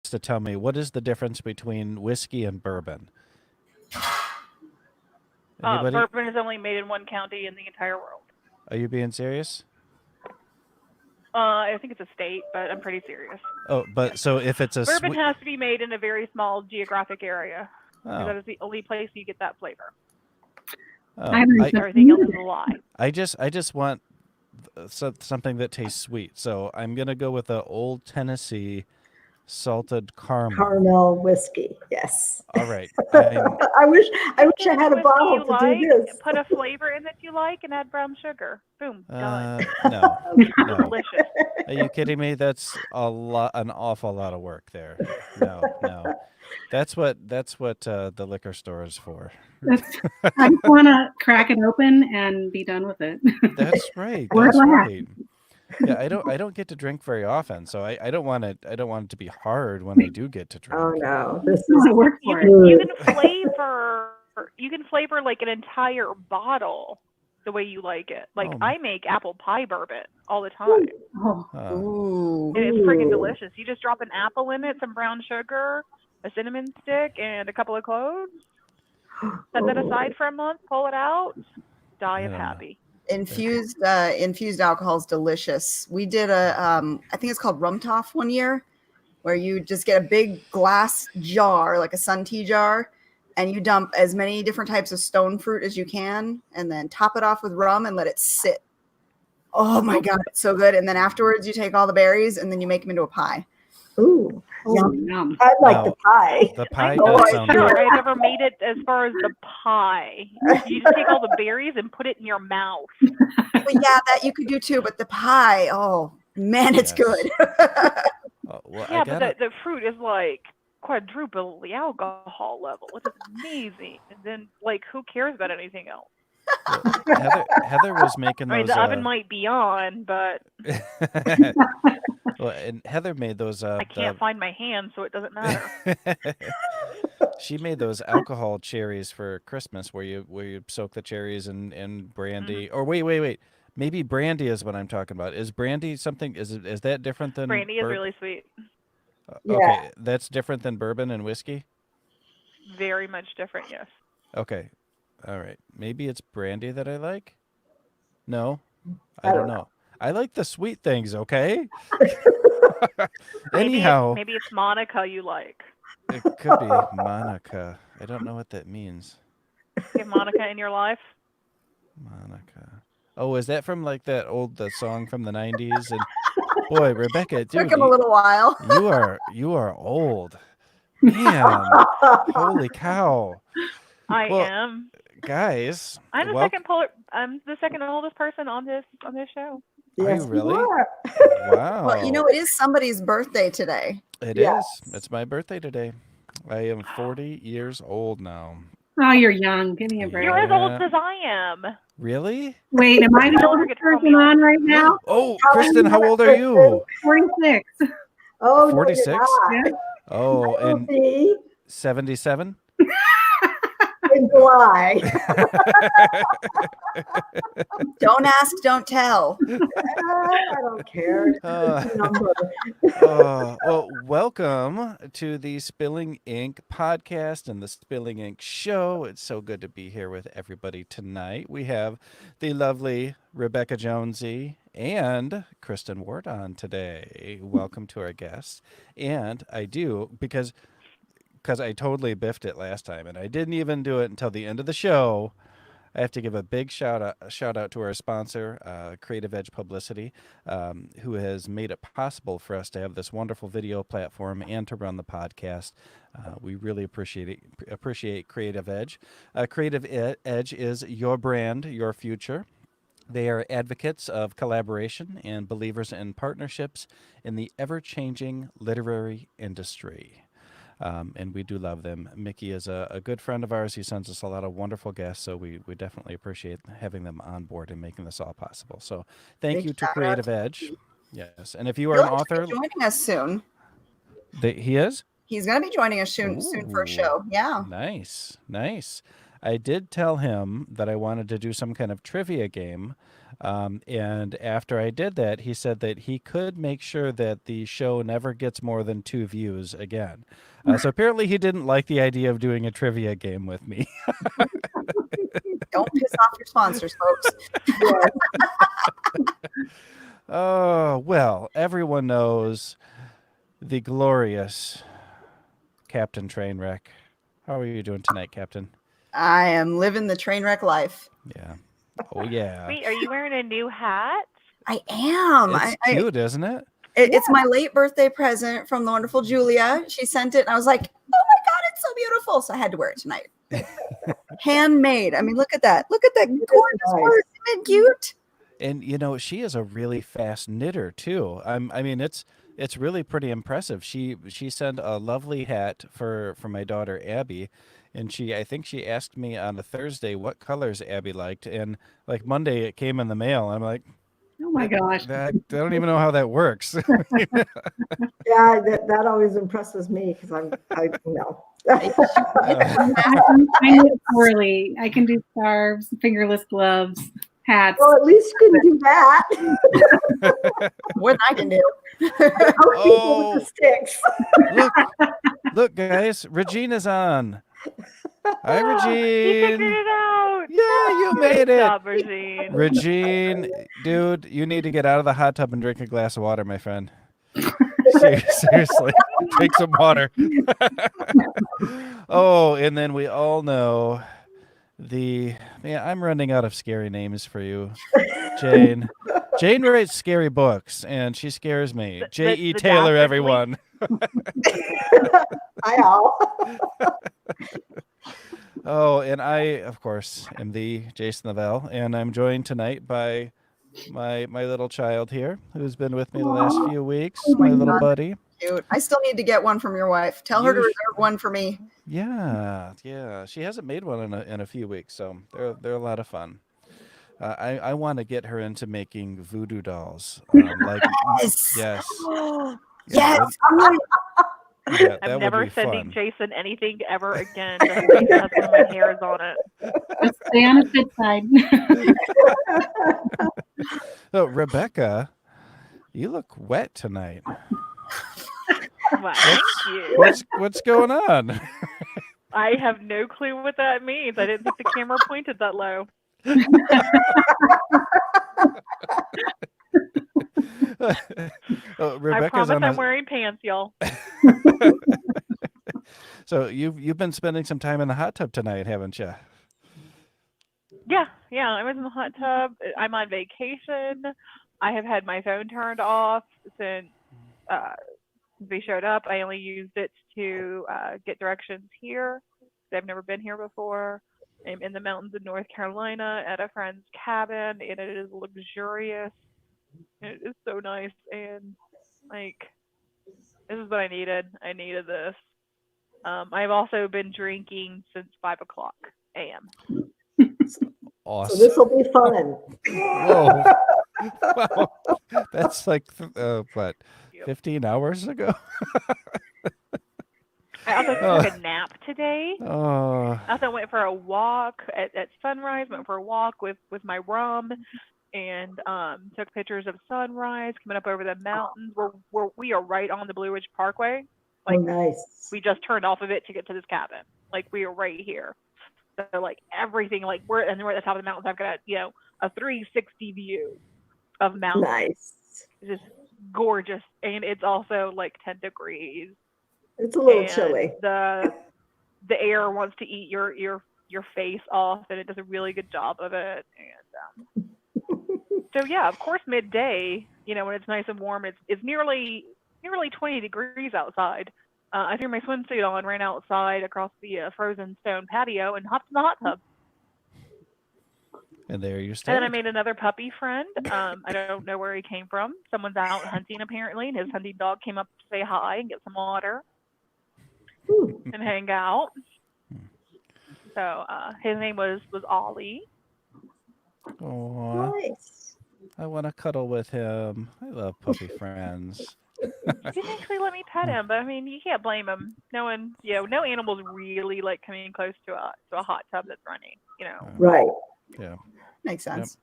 to tell me what is the difference between whiskey and bourbon. Anybody? Bourbon is only made in one county in the entire world. Are you being serious? I think it's a state, but I'm pretty serious. Oh, but so if it's a bourbon has to be made in a very small geographic area. Oh. That is the only place you get that flavor. Oh, everything else is a lie. I just want something that tastes sweet. So I'm gonna go with the Old Tennessee salted caramel whiskey. Yes. All right. I wish I had a bottle to do this. Put a flavor in that you like and add brown sugar. Boom. Done. No. Delicious. Are you kidding me? That's an awful lot of work there. No. That's what the liquor store is for. I just want to crack it open and be done with it. That's right. That's right. Yeah, I don't get to drink very often, so I don't want it to be hard when I do get to drink. Oh no, this is work for it. You can flavor like an entire bottle the way you like it. Like I make apple pie bourbon all the time. Ooh. And it's freaking delicious. You just drop an apple in it, some brown sugar, a cinnamon stick, and a couple of cloves. Set that aside for a month, pull it out, die of happy. Infused alcohol is delicious. We did I think it's called rum toff one year, where you just get a big glass jar, like a sun tea jar, and you dump as many different types of stone fruit as you can, and then top it off with rum and let it sit. Oh my God, it's so good. And then afterwards you take all the berries and then you make them into a pie. Ooh. Yum. I like the pie. The pie does sound good. I never made it as far as the pie. You just take all the berries and put it in your mouth. But yeah, that you could do too. But the pie, oh man, it's good. Yeah, but the fruit is like quadruple the alcohol level, which is amazing. And then, like, who cares about anything else? Well, Heather was making those. I mean, the oven might be on, but well, and Heather made those. I can't find my hand, so it doesn't matter. She made those alcohol cherries for Christmas, where you soak the cherries in brandy. Mm-hmm. Or wait, maybe brandy is what I'm talking about. Is brandy something? Is that different than brandy? Is really sweet. Okay, that's different than bourbon and whiskey. Very much different, yes. Okay. All right. Maybe it's brandy that I like? No? I don't know. I like the sweet things, okay? Anyhow. Maybe it's Monica you like. It could be Monica. I don't know what that means. You have Monica in your life? Monica. Oh, is that from like the song from the 90s? And boy, Rebekah, dude. Took him a little while. You are old. Man. Holy cow. I am. Guys, I'm the second oldest person on this show. Are you really? Wow. Well, it is somebody's birthday today. It is. It's my birthday today. I am 40 years old now. Oh, you're young. Give me a break. You're as old as I am. Really? Wait, am I the oldest person on right now? Oh, Kristin, how old are you? 46. Oh, 46? Yeah. Oh, and 77? In July. Don't ask, don't tell. I don't care. Well, welcome to the Spilling Ink podcast and the Spilling Ink show. It's so good to be here with everybody tonight. We have the lovely Rebekah Jonesy and Kristin Ward on today. Welcome to our guests. And I do, because I totally biffed it last time, and I didn't even do it until the end of the show. I have to give a big shout out to our sponsor, Creative Edge Publicity, who has made it possible for us to have this wonderful video platform and to run the podcast. We really appreciate Creative Edge. Creative Edge is your brand, your future. They are advocates of collaboration and believers in partnerships in the ever-changing literary industry. And we do love them. Mickey is a good friend of ours. He sends us a lot of wonderful guests, so we definitely appreciate having them on board and making this all possible. So thank you to Creative Edge. Yes, and if you are an author, joining us soon. He is. He's going to be joining us soon for a show. Yeah. Nice. I did tell him that I wanted to do some kind of trivia game. And after I did that, he said that he could make sure that the show never gets more than 2 views again. So apparently he didn't like the idea of doing a trivia game with me. Don't piss off your sponsors, folks. Oh, well, everyone knows the glorious Captain Trainwreck. How are you doing tonight, Captain? I am living the train wreck life. Yeah. Oh, yeah. Wait, are you wearing a new hat? I am. It's cute, isn't it? It's my late birthday present from the wonderful Julia. She sent it, and I was like, "Oh my god, it's so beautiful!" So I had to wear it tonight. Handmade. I mean, look at that. Look at that gorgeous nice. work. Isn't it cute? And you know, she is a really fast knitter too. I mean, it's really pretty impressive. She sent a lovely hat for my daughter Abby, and I think she asked me on a Thursday what colors Abby liked, and like Monday it came in the mail. I'm like, Oh my gosh. I don't even know how that works. Yeah, that always impresses me because I know. I knit poorly. I can do scarves, fingerless gloves, hats. Well, at least you can do that. More than I can do. Help people with the sticks. Look, guys, Regina's on. Hi, You Regine. figured it out. Yeah, you made Good it. job, Regine. Regine, dude, you need to get out of the hot tub and drink a glass of water, my friend. Seriously, drink some water. Oh, and then we all know I'm running out of scary names for you, Jane. Jane writes scary books, and she scares me. J.E. the Taylor, dastardly- everyone. I know. Oh, and I, of course, am the Jason Lavelle, and I'm joined tonight by my little child here, who's been with me the last few weeks, my little God. buddy. Cute. I still need to get one from your wife. Tell her to You reserve one for me. Yeah. She hasn't made one in a few weeks, so they're a lot of fun. I want to get her into making voodoo dolls. Yes. Yes. Yes. Yeah, that I'm would never be sending fun. Jason anything ever again. Just in case it has one of my hairs on it. Just stay on the fit side. So, Rebekah, you look wet tonight. Wow, thank you. What's going on? I have no clue what that means. I didn't think the camera pointed that low. Oh, I Rebecca's promise on I'm wearing pants, y'all. So you've been spending some time in the hot tub tonight, haven't you? Yeah, I was in the hot tub. I'm on vacation. I have had my phone turned off since we showed up. I only used it to get directions here. I've never been here before. I'm in the mountains of North Carolina at a friend's cabin, and it is luxurious. It is so nice, and like this is what I needed. I needed this. I've also been drinking since 5:00 a.m. Awesome. So this will be fun. Whoa. Wow. That's like what, 15 hours ago? I also took a nap today. Oh. I also went for a walk at sunrise. Went for a walk with my rum, and took pictures of sunrise coming up over the mountains. We are right on the Blue Ridge Parkway. Oh, nice. We just turned off of it to get to this cabin. Like we are right here. So like everything, like we're at the top of the mountains. I've got a 360 view of mountains. Nice. It's just gorgeous, and it's also like 10 degrees. It's a little And chilly. The air wants to eat your face off, and it does a really good job of it. And so yeah, of course, midday, when it's nice and warm, it's nearly 20 degrees outside. I threw my swimsuit on, ran outside across the frozen stone patio, and hopped in the hot tub. And there you And stay. then I made another puppy friend. I don't know where he came from. Someone's out hunting apparently, and his hunting dog came up to say hi and get some water and hang out. So his name was Ollie. Oh, Nice. I want to cuddle with him. I love puppy friends. He didn't actually let me pet him, but I mean, you can't blame him. No one, no animals really like coming close to a hot tub that's running. Right. Yeah. Makes sense.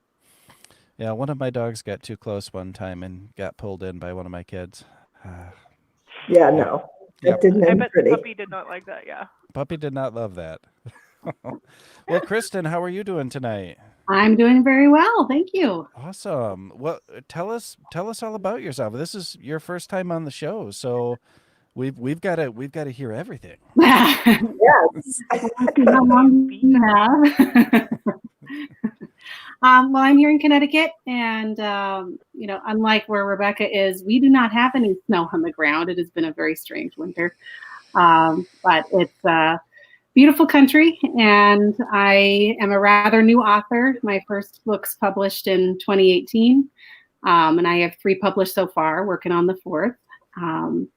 Yeah, one of my dogs got too close one time and got pulled in by one of my kids. Yeah, no. That Yep. didn't I end bet pretty. the puppy did not like that. Yeah. Puppy did not love that. Well, Kristin, how are you doing tonight? I'm doing very well. Thank you. Awesome. Well, tell us all about yourself. This is your first time on the show, so we've got to hear everything. Yes. How long do you have? Well, I'm here in Connecticut, and unlike where Rebekah is, we do not have any snow on the ground. It has been a very strange winter, but it's a beautiful country, and I am a rather new author. My first book's published in 2018, and I have 3 published so far, working on the 4th. And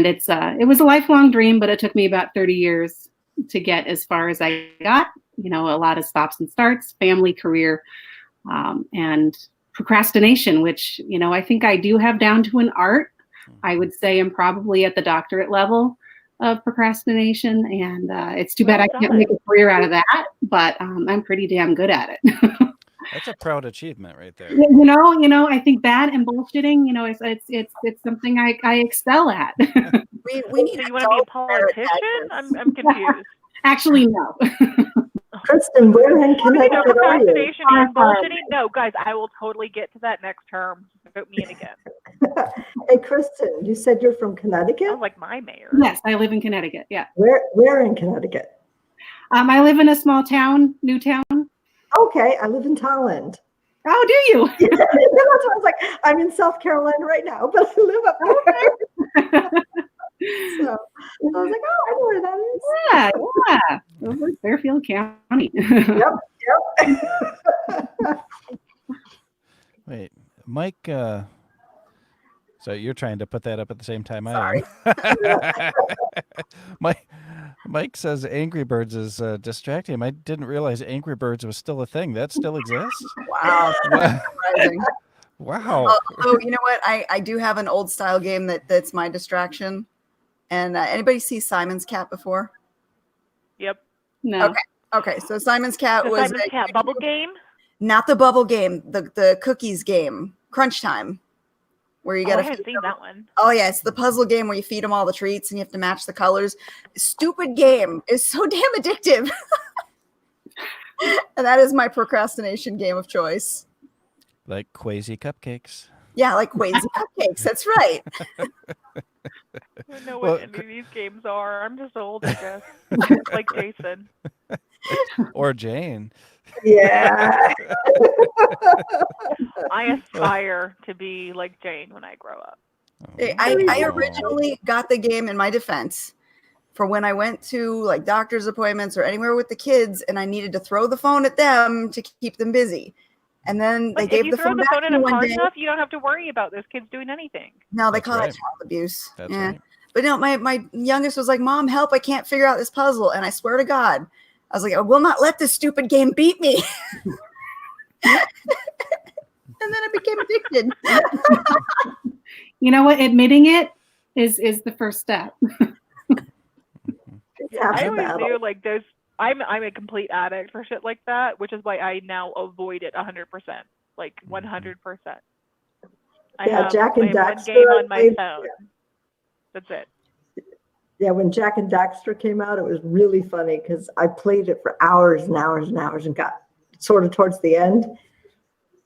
it was a lifelong dream, but it took me about 30 years to get as far as I got. A lot of stops and starts, family, career, and procrastination, which, I think I do have down to an art. I would say I'm probably at the doctorate level of procrastination, and it's too bad I can't make a career out of that, but I'm pretty damn good at it. That's a proud achievement right there. I think that and bullshitting, it's something I excel at. We need. So you want to be a politician? I'm confused. Actually, no. Kristin, where in Connecticut are you? Procrastination and bullshitting? No, guys, I will totally get to that next term. Vote me in again. Hey, Kristin, you said you're from Connecticut? Sounds like my mayor. Yes, I live in Connecticut. Yeah. Where in Connecticut? I live in a small town, new town. Okay, I live in Tolland. Oh, do you? That's what I was like. I'm in South Carolina right now, but I live up there. So I was like, oh, I know where that is. Yeah. Over Fairfield County. Yep. Wait, Mike. So you're trying to put that up at the same time Sorry. I am. Mike says Angry Birds is distracting him. I didn't realize Angry Birds was still a thing. That still exists? Wow. Surprising. Wow. Oh, you know what? I do have an old style game that's my distraction. And anybody see Simon's Cat before? Yep. No. Okay. So Simon's Cat The was Simon's Cat bubble game? not the bubble game, the cookies game, Crunch Time, where you I gotta haven't feed seen them. that one. Oh yeah, it's the puzzle game where you feed them all the treats and you have to match the colors. Stupid game is so damn addictive. And that is my procrastination game of choice. Like Quasi Cupcakes. Yeah, like Quasi Cupcakes. That's right. I don't know Well, what any of these games are. I'm just old, I guess. Like Jason. Or Jane. Yeah. I aspire to be like Jane when I grow up. I originally got the game, in my defense, for when I went to like doctor's appointments or anywhere with the kids and I needed to throw the phone at them to keep them busy. And then they Like, gave if you the throw phone the back phone to at me them one hard day. enough, you don't have to worry about those kids doing anything. No, they That's call right. it child abuse. That's Yeah. right. But no, my youngest was like, Mom, help, I can't figure out this puzzle. And I swear to God, I was like, I will not let this stupid game beat me. And then I became addicted. You know what? Admitting it is the first step. It's half I the always battle. knew like those. I'm a complete addict for shit like that, which is why I now avoid it 100%, like 100%. Yeah, Jack and I have one Daxter game on my played- phone. That's it. Yeah, when Jack and Daxter came out, it was really funny because I played it for hours and hours and hours and got sort of towards the end.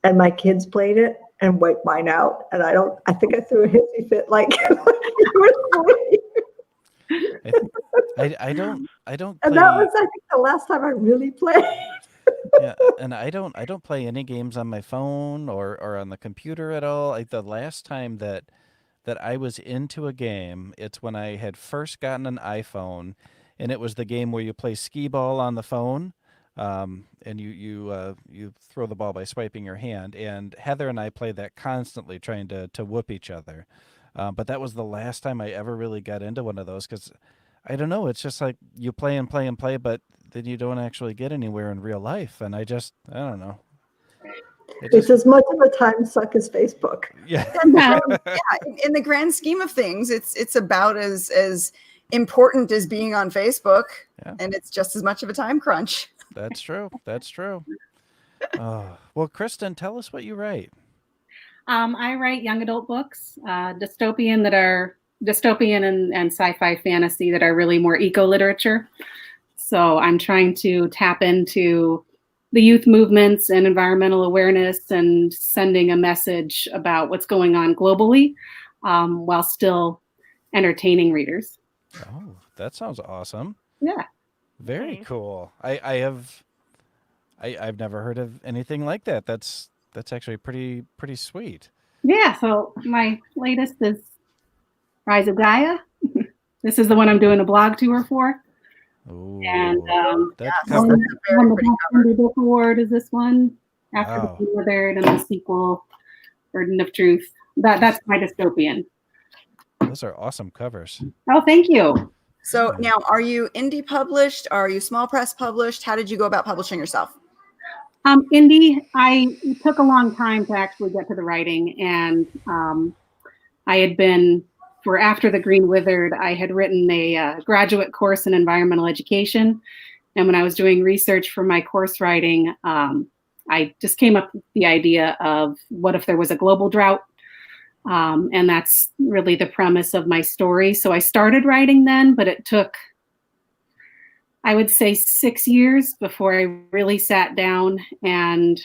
And my kids played it and wiped mine out. And I think I threw a hissy fit like I don't and play, that was, I think, the last time I really played. yeah, and I don't play any games on my phone or on the computer at all. Like the last time that I was into a game, it's when I had first gotten an iPhone, and it was the game where you play skee ball on the phone, and you throw the ball by swiping your hand. And Heather and I played that constantly, trying to whoop each other. But that was the last time I ever really got into one of those because I don't know. It's just like you play and play and play, but then you don't actually get anywhere in real life. And I don't know. It's as much of a time suck as Facebook. Yeah. Yeah, in the grand scheme of things, it's about as important as being on Facebook, and it's just as much of a time crunch. That's true. That's true. Well, Kristin, tell us what you write. I write young adult books, dystopian and sci-fi fantasy that are really more eco-literature. So I'm trying to tap into the youth movements and environmental awareness and sending a message about what's going on globally, while still entertaining readers. Oh, that sounds awesome. Yeah. Very cool. I've never heard of anything like that. That's actually pretty sweet. Yeah. So my latest is Rise of Gaia. This is the one I'm doing a blog tour for. Ooh, And that won cover. very pretty cover. the book award is this one. After Wow. the Withered and the sequel, Burden of Truth. That's my dystopian. Those are awesome covers. Oh, thank you. So now, are you indie published? Are you small press published? How did you go about publishing yourself? Indie, it took a long time to actually get to the writing, and I had been, for after the Green Withered, I had written a graduate course in environmental education, and when I was doing research for my course writing, I just came up with the idea of what if there was a global drought, and that's really the premise of my story. So I started writing then, but it took, I would say, 6 years before I really sat down and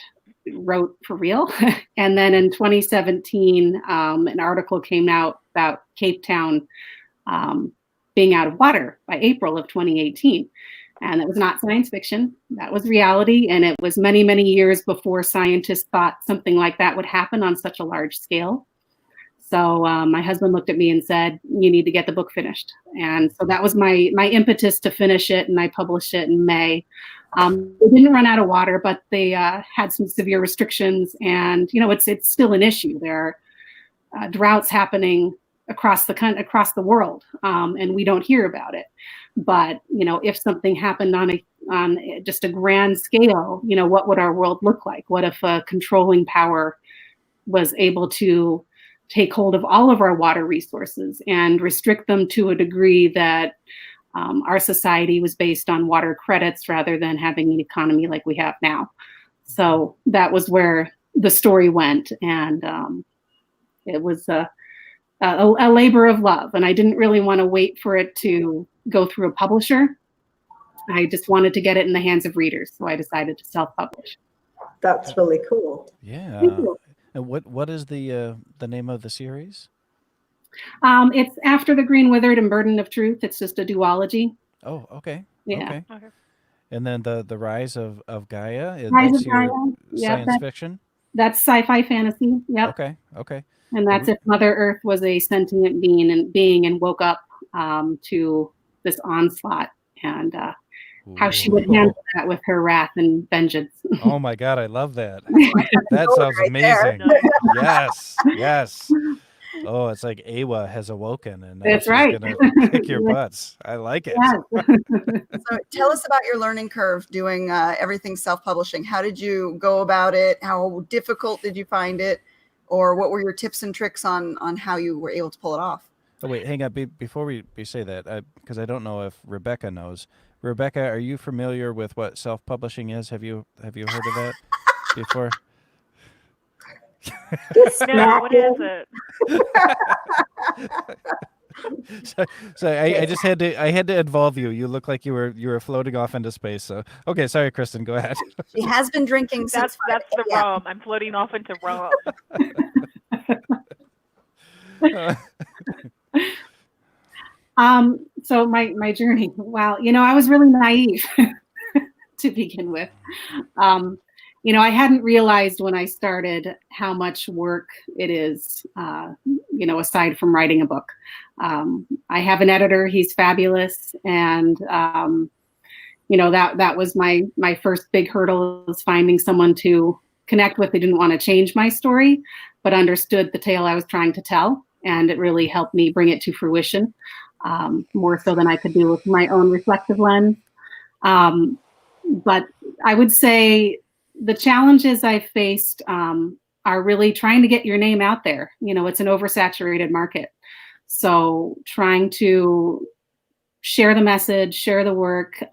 wrote for real. And then in 2017, an article came out about Cape Town being out of water by April of 2018. And it was not science fiction. That was reality. And it was many, many years before scientists thought something like that would happen on such a large scale. So my husband looked at me and said, you need to get the book finished. And so that was my impetus to finish it. And I published it in May. They didn't run out of water, but they had some severe restrictions. And, it's still an issue. There are droughts happening across the world, and we don't hear about it. But, if something happened on just a grand scale, what would our world look like? What if a controlling power was able to take hold of all of our water resources and restrict them to a degree that our society was based on water credits rather than having an economy like we have now? So that was where the story went. And it was a labor of love. And I didn't really want to wait for it to go through a publisher. I just wanted to get it in the hands of readers. So I decided to self-publish. That's really cool. Yeah. Thank you. And what is the name of the series? It's After the Green Withered and Burden of Truth. It's just a duology. Oh, okay. Yeah. Okay. And then the Rise of Gaia. Rise That's of Gaia. your Yeah, science fiction. That's sci-fi fantasy. Yep. Okay. And that's if Mother Earth was a sentient being and woke up to this onslaught, and how she would handle that with her wrath and vengeance. Oh my God, I love that. That sounds right there. amazing. Yes. Oh, it's like Awa has awoken, and now That's she's right. gonna kick your butts. I like it. Yes. So tell us about your learning curve doing everything self-publishing. How did you go about it? How difficult did you find it? Or what were your tips and tricks on how you were able to pull it off? Oh wait, hang on. Before we say that, because I don't know if Rebekah knows. Rebekah, are you familiar with what self-publishing is? Have you heard of that before? No, what is it? So I just had to involve you. You look like you were floating off into space. So okay, sorry, Kristin, go ahead. She has been drinking since That's the 5 a.m. rum. I'm floating off into rum. So my journey. Wow. I was really naive to begin with. I hadn't realized when I started how much work it is, aside from writing a book. I have an editor. He's fabulous. And, that was my first big hurdle, was finding someone to connect with who didn't want to change my story, but understood the tale I was trying to tell. And it really helped me bring it to fruition, more so than I could do with my own reflective lens. But I would say the challenges I faced are really trying to get your name out there. It's an oversaturated market. So trying to share the message, share the work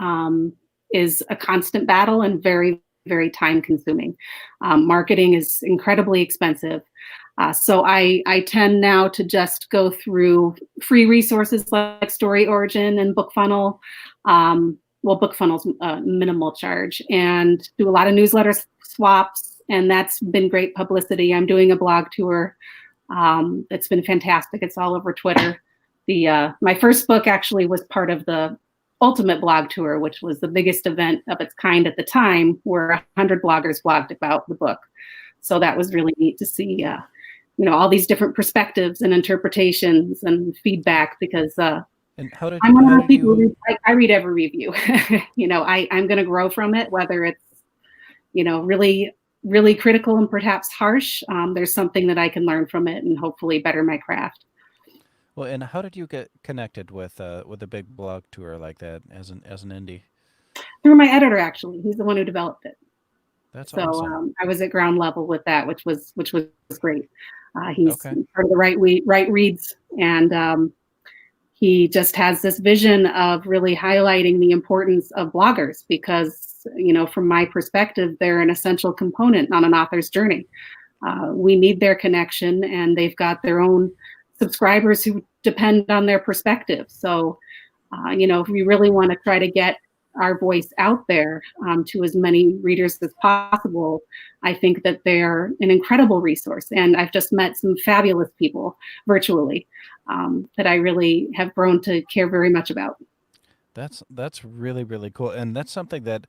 is a constant battle and very, very time consuming. Marketing is incredibly expensive. So I tend now to just go through free resources like Story Origin and BookFunnel. BookFunnel's minimal charge, and do a lot of newsletter swaps, and that's been great publicity. I'm doing a blog tour that's been fantastic. It's all over Twitter. My first book actually was part of the Ultimate Blog Tour, which was the biggest event of its kind at the time, where 100 bloggers blogged about the book. So that was really neat to see, all these different perspectives and interpretations and feedback, because And how did I'm one how of the did people you? I read every review. I'm going to grow from it, whether it's, really, really critical and perhaps harsh. There's something that I can learn from it and hopefully better my craft. Well, and how did you get connected with a big blog tour like that as an indie? Through my editor, actually. He's the one who developed it. That's So awesome. I was at ground level with that, which was great. He's Okay. part of the Right Reads, and he just has this vision of really highlighting the importance of bloggers, because from my perspective, they're an essential component on an author's journey. We need their connection, and they've got their own subscribers who depend on their perspective. So if we really want to try to get our voice out there to as many readers as possible, I think that they're an incredible resource. And I've just met some fabulous people virtually that I really have grown to care very much about. That's really, really cool, and that's something that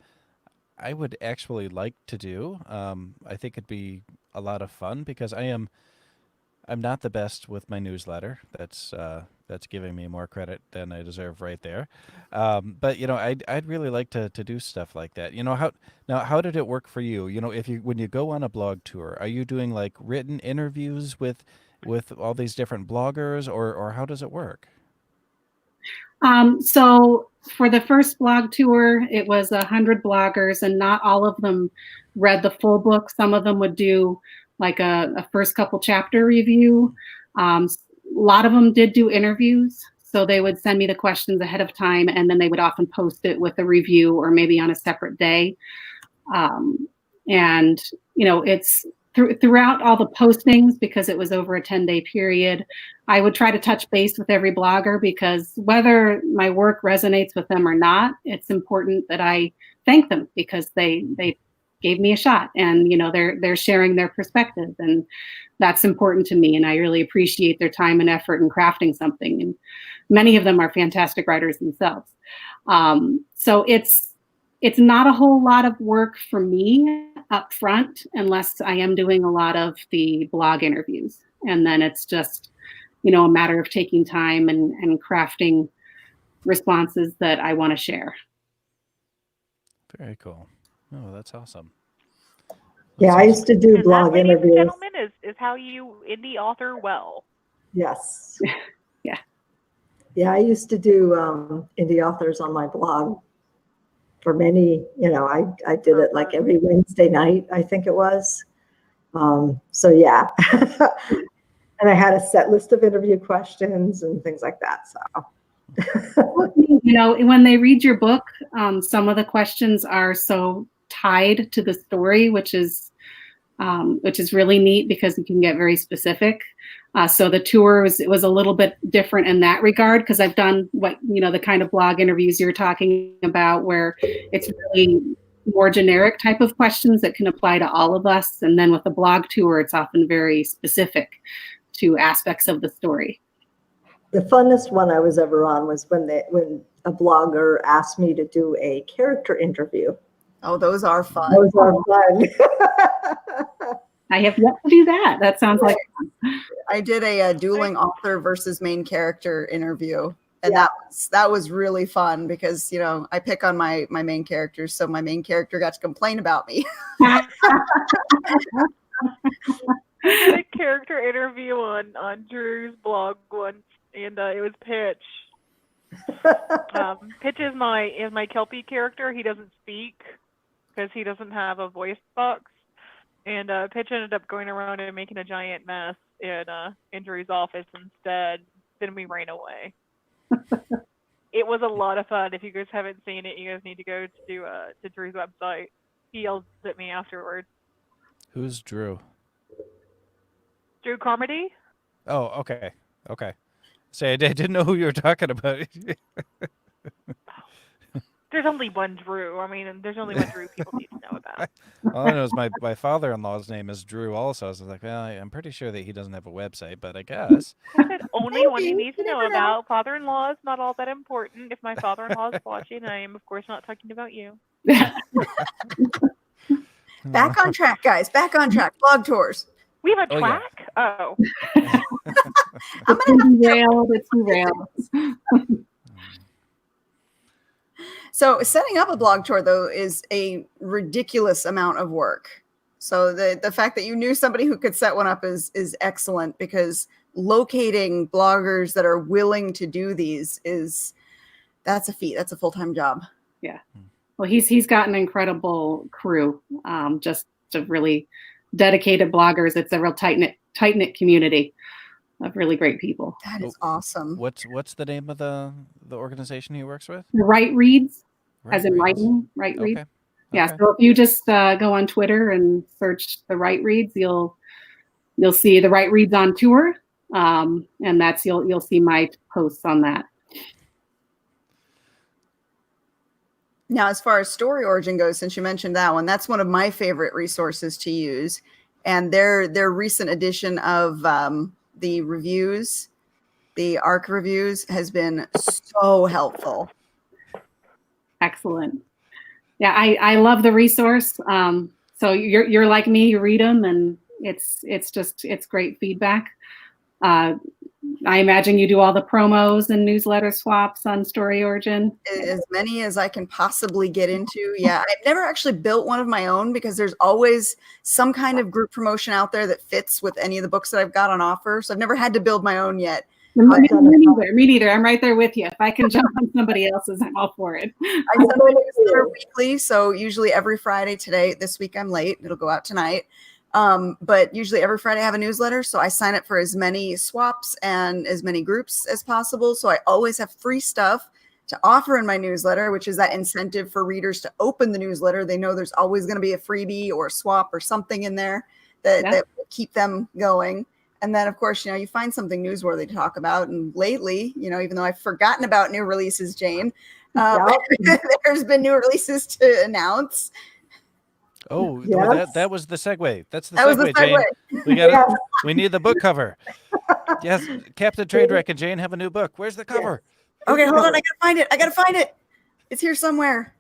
I would actually like to do. I think it'd be a lot of fun because I'm not the best with my newsletter. That's giving me more credit than I deserve right there. But I'd really like to do stuff like that. How did it work for you? If when you go on a blog tour, are you doing like written interviews with all these different bloggers, or how does it work? So for the first blog tour, it was 100 bloggers, and not all of them read the full book. Some of them would do like a first couple chapter review. A lot of them did do interviews. So they would send me the questions ahead of time, and then they would often post it with a review or maybe on a separate day. And it's throughout all the postings, because it was over a 10-day period, I would try to touch base with every blogger, because whether my work resonates with them or not, it's important that I thank them, because they gave me a shot, and they're sharing their perspective, and that's important to me, and I really appreciate their time and effort in crafting something. And many of them are fantastic writers themselves. So it's not a whole lot of work for me up front, unless I am doing a lot of the blog interviews, and then it's just a matter of taking time and crafting responses that I want to share. Very cool. Oh, that's awesome. Yeah, I used to do And that, blog ladies and interviews. gentlemen, is how you indie author well. Yes. Yeah. Yeah, I used to do indie authors on my blog for many, I did it like every Wednesday night, I think it was. So yeah. And I had a set list of interview questions and things like that. So when they read your book, some of the questions are so tied to the story, which is really neat, because you can get very specific. So the tour was a little bit different in that regard, because I've done the kind of blog interviews you're talking about, where it's really more generic type of questions that can apply to all of us. And then with the blog tour, it's often very specific to aspects of the story. the funnest one I was ever on was when a blogger asked me to do a character interview. Oh, those are fun. Those are fun. I have yet to do that. That sounds like fun. I did a dueling author versus main character interview, and that was really fun, because I pick on my main characters, so my main character got to complain about me. I did a character interview on Drew's blog once, and it was Pitch. Pitch is my Kelpie character. He doesn't speak. because he doesn't have a voice box. And Pitch ended up going around and making a giant mess in Drew's office instead. Then we ran away. It was a lot of fun. If you guys haven't seen it, you guys need to go to Drew's website. He yelled at me afterwards. Who's Drew? Drew Carmody? Oh, okay. Okay. Say, I didn't know who you were talking about. There's only one Drew. I mean, there's only one Drew people need to know about. All I know is my father-in-law's name is Drew also. So I was like, well, I'm pretty sure that he doesn't have a website, but I guess. I said only one you need to know about. Father-in-law is not all that important. If my father-in-law is watching, I am, of course, not talking about you. Back on track, guys. Back on track. Blog tours. We have a Oh, yeah. track? Oh. I'm gonna Derailed. It's derailed. So setting up a blog tour, though, is a ridiculous amount of work. So the fact that you knew somebody who could set one up is excellent, because locating bloggers that are willing to do these that's a feat. That's a full-time job. Yeah. Well, he's got an incredible crew, just of really dedicated bloggers. It's a real tight-knit community of really great people. That is awesome. What's the name of the organization he works with? The Right Reads, Right as in Reads. writing, Right Reads. Okay. Yeah. Okay. So if you just go on Twitter and search the Right Reads, you'll see the Right Reads on tour, and that's you'll see my posts on that. Now, as far as Story Origin goes, since you mentioned that one, that's one of my favorite resources to use. And their recent edition of the reviews, the ARC reviews, has been so helpful. Excellent. Yeah, I love the resource. So you're like me, you read them, and it's great feedback. I imagine you do all the promos and newsletter swaps on Story Origin. As many as I can possibly get into. Yeah, I've never actually built one of my own, because there's always some kind of group promotion out there that fits with any of the books that I've got on offer. So I've never had to build my own yet. Me neither. I'm right there with you. If I can jump on somebody else's, I'm all for it. I send my newsletter weekly, so usually every Friday. This week I'm late. It'll go out tonight. But usually every Friday I have a newsletter, so I sign up for as many swaps and as many groups as possible. So I always have free stuff to offer in my newsletter, which is that incentive for readers to open the newsletter. They know there's always going to be a freebie or a swap or something in there that will keep them going. And then, of course, you find something newsworthy to talk about. And lately, even though I've forgotten about new releases, Jane, there's been new releases to announce. Oh, Yes. that was the segue. That's the That was the segue, Jane. We got Yes. We need the book cover. Yes, Captain Trainwreck and Jane have a new book. Where's the cover? Okay, hold on. I gotta find it. It's here somewhere.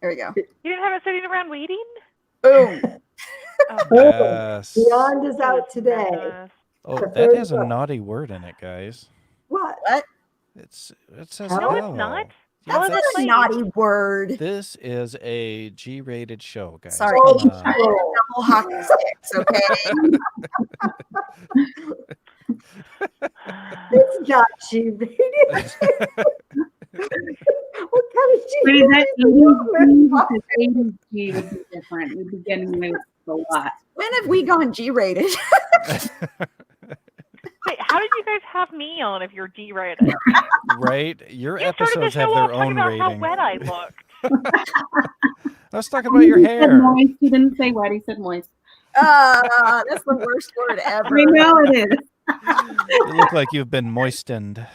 There we go. You didn't have it sitting around waiting? Boom. Oh, Yes. Beyond is out today. goodness. Oh, The that third has a book. naughty word in it, guys. What? It says No, No, hell. it's not. Yeah, That's Well, not a naughty word. This is a G-rated show, guys. Sorry. Come Oh, on. oh. Double hockey sticks, okay? It's not G-rated. What kind of But is that G-rated? 80G would be different. We'd be getting away with a lot. When have we gone G-rated? Wait, how did you guys have me on if you're G-rated? Right? Your You started the episodes have show their off talking own about how rating. wet I looked. I was talking about your He said hair. moist. He didn't say wet. He said moist. That's the worst word ever. I know it is. You look like you've been moistened.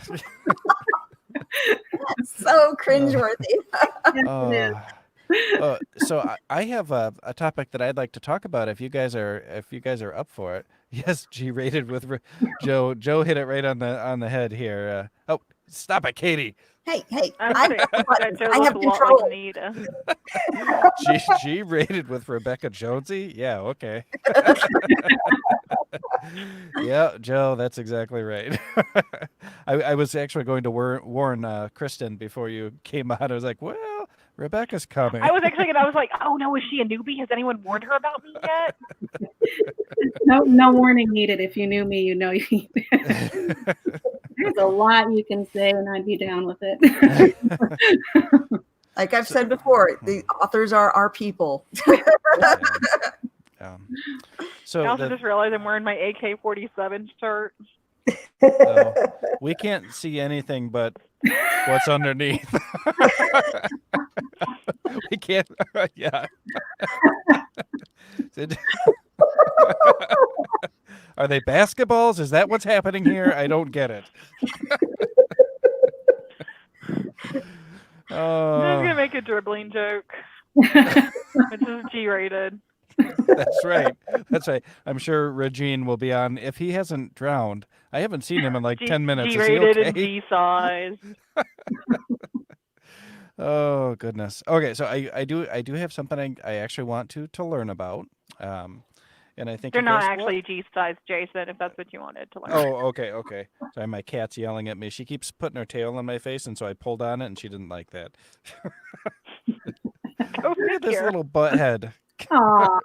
So cringeworthy. So I have a topic that I'd like to talk about if you guys are up for it. Yes, G-rated with Joe. Joe hit it right on the head here. Oh, stop it, Katie. Hey, I I have a lot control. like Anita. G-rated with Rebekah Jonesy. Yeah, okay. Yeah, Joe, that's exactly right. I was actually going to warn Kristin before you came out. I was like, well, Rebecca's coming. I was like, oh no, is she a newbie? Has anyone warned her about me yet? No warning needed. If you knew me, you know you. There's a lot you can say, and I'd be down with it. Like I've said before, the authors are our people. So I also just realized I'm wearing my AK-47 shirt. we can't see anything but what's underneath. We can't. Yeah. Are they basketballs? Is that what's happening here? I don't get it. I'm just gonna make a dribbling joke, which is G-rated. That's right. That's right. I'm sure Regine will be on. If he hasn't drowned, I haven't seen him in like 10 minutes. Is he G-rated okay? and G-size. Oh goodness. Okay, so I do have something I actually want to learn about. And I think They're you not guys, actually G-size, Jason, if that's what you wanted to learn. Oh, okay. Sorry, my cat's yelling at me. She keeps putting her tail on my face, and so I pulled on it, and she didn't like that. Go Look at this figure. little butthead. Aw.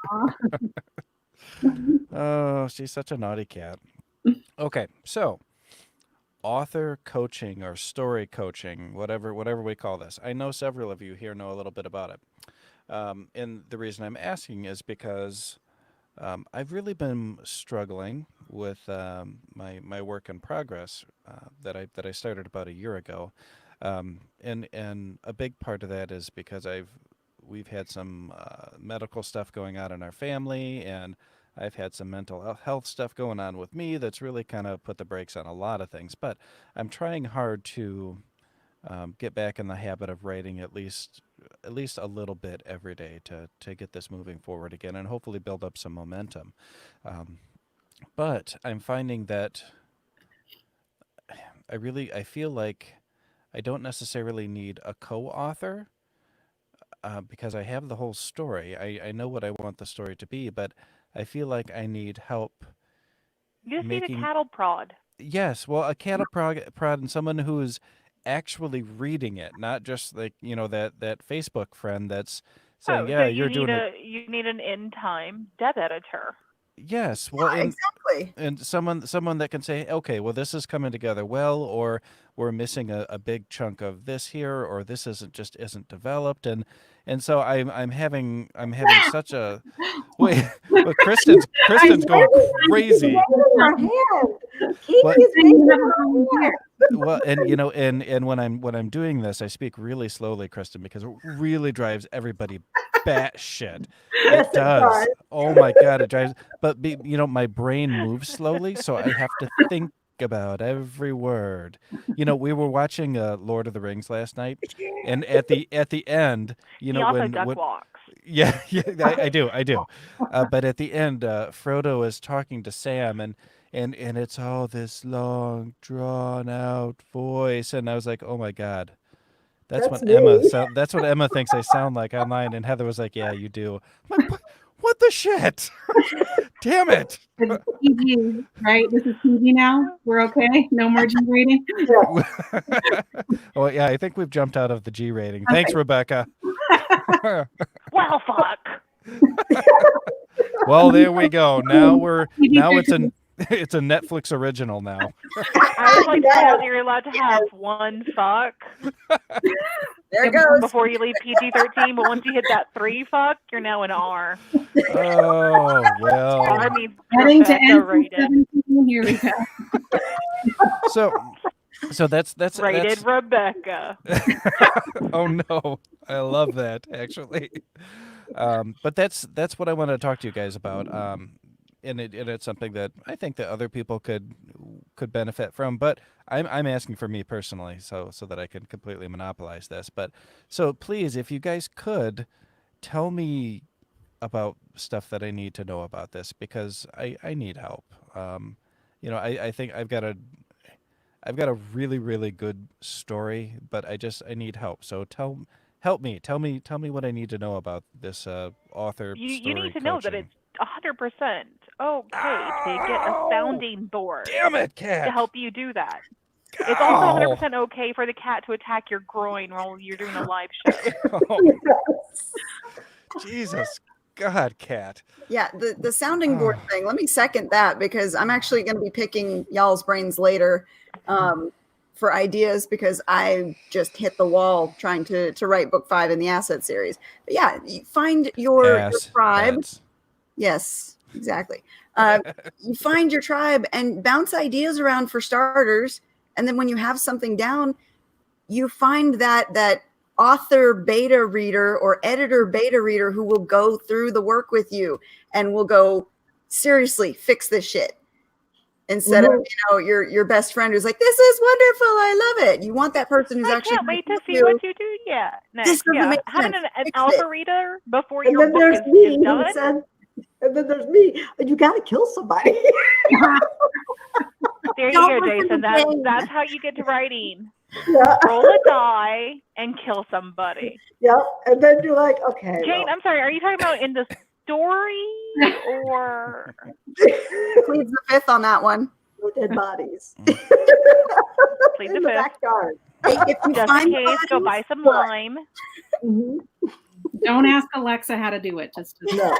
Oh, she's such a naughty cat. Okay, so author coaching or story coaching, whatever we call this. I know several of you here know a little bit about it. And the reason I'm asking is because I've really been struggling with my work in progress that I started about a year ago, and a big part of that is because we've had some medical stuff going on in our family, and I've had some mental health stuff going on with me that's really kind of put the brakes on a lot of things. But I'm trying hard to get back in the habit of writing at least a little bit every day to get this moving forward again and hopefully build up some momentum. But I'm finding that I feel like I don't necessarily need a co-author because I have the whole story. I know what I want the story to be, but I feel like I need help. You just need a cattle prod. Yes, well, a cattle prod and someone who is actually reading it, not just like that Facebook friend that's saying, so you're doing it. You need an in-time dev editor. Yes, well, exactly. And someone that can say, okay, well, this is coming together well, or we're missing a big chunk of this here, or this isn't developed, and so I'm having such a wait. Well, Kristin's going crazy. Well, and when I'm doing this, I speak really slowly, Kristin, because it really drives everybody batshit. Yes, It does. Oh my God, it drives. But my brain moves slowly, so I have to think about every word. We were watching Lord of the Rings last night, and at the end, he also when duck walks. Yeah, I do. But at the end, Frodo is talking to Sam, and it's all this long, drawn out voice, and I was like, oh my God. That's what Emma thinks I sound like online, and Heather was like, "Yeah, you do." I'm like, what the shit? Damn it! It's PG, right? This is PG now. We're okay. No more G rating. Well, yeah, I think we've jumped out of the G rating. Thanks, Rebekah. Well, fuck. Well, there we go. Now it's a Netflix original now. I was like, you're allowed to have one fuck. There it goes. Before you leave PG-13, but once you hit that 3 fuck, you're now an R. Oh, well. R means Heading to rated. N17, here we go. So that's rated Rebekah. Oh no, I love that actually. But that's what I want to talk to you guys about. And it's something that I think that other people could benefit from, but I'm asking for me personally, so that I can completely monopolize this. But so please, if you guys could tell me about stuff that I need to know about this, because I need help. I think I've got a really, really good story, but I need help. So help me. Tell me what I need to know about this author. You need to know that it's 100% okay to get a sounding board. Damn it, cat! To help you do that. It's also 100% okay for the cat to attack your groin while you're doing a live show. Jesus God, cat. Yeah, the sounding board thing. Let me second that, because I'm actually going to be picking y'all's brains later for ideas because I just hit the wall trying to write book 5 in the Asset series. But yeah, you find your tribe. Heads. Yes, exactly. You find your tribe and bounce ideas around for starters. And then when you have something down, you find that author beta reader or editor beta reader who will go through the work with you and will go, seriously, fix this shit. Instead of, your best friend who's like, this is wonderful, I love it. You want that person who's actually. I can't wait to see what you do. Yeah, next. Doesn't make having sense. an Fix alpha it. reader before And your then book there's is me who done. said, and then there's me, you got to kill somebody. There you Don't go, listen Jason. to Jane. That's how you get to writing. Yeah. Roll a die and kill somebody. Yeah, and then you're like, okay. Jane, I'm sorry. Are you talking about in the story or? Pleads the fifth on that one. No dead bodies. Plead In the the fifth. backyard. If you Just find in case, go buy some What? lime. Mhm. Don't ask Alexa how to do it. Just No.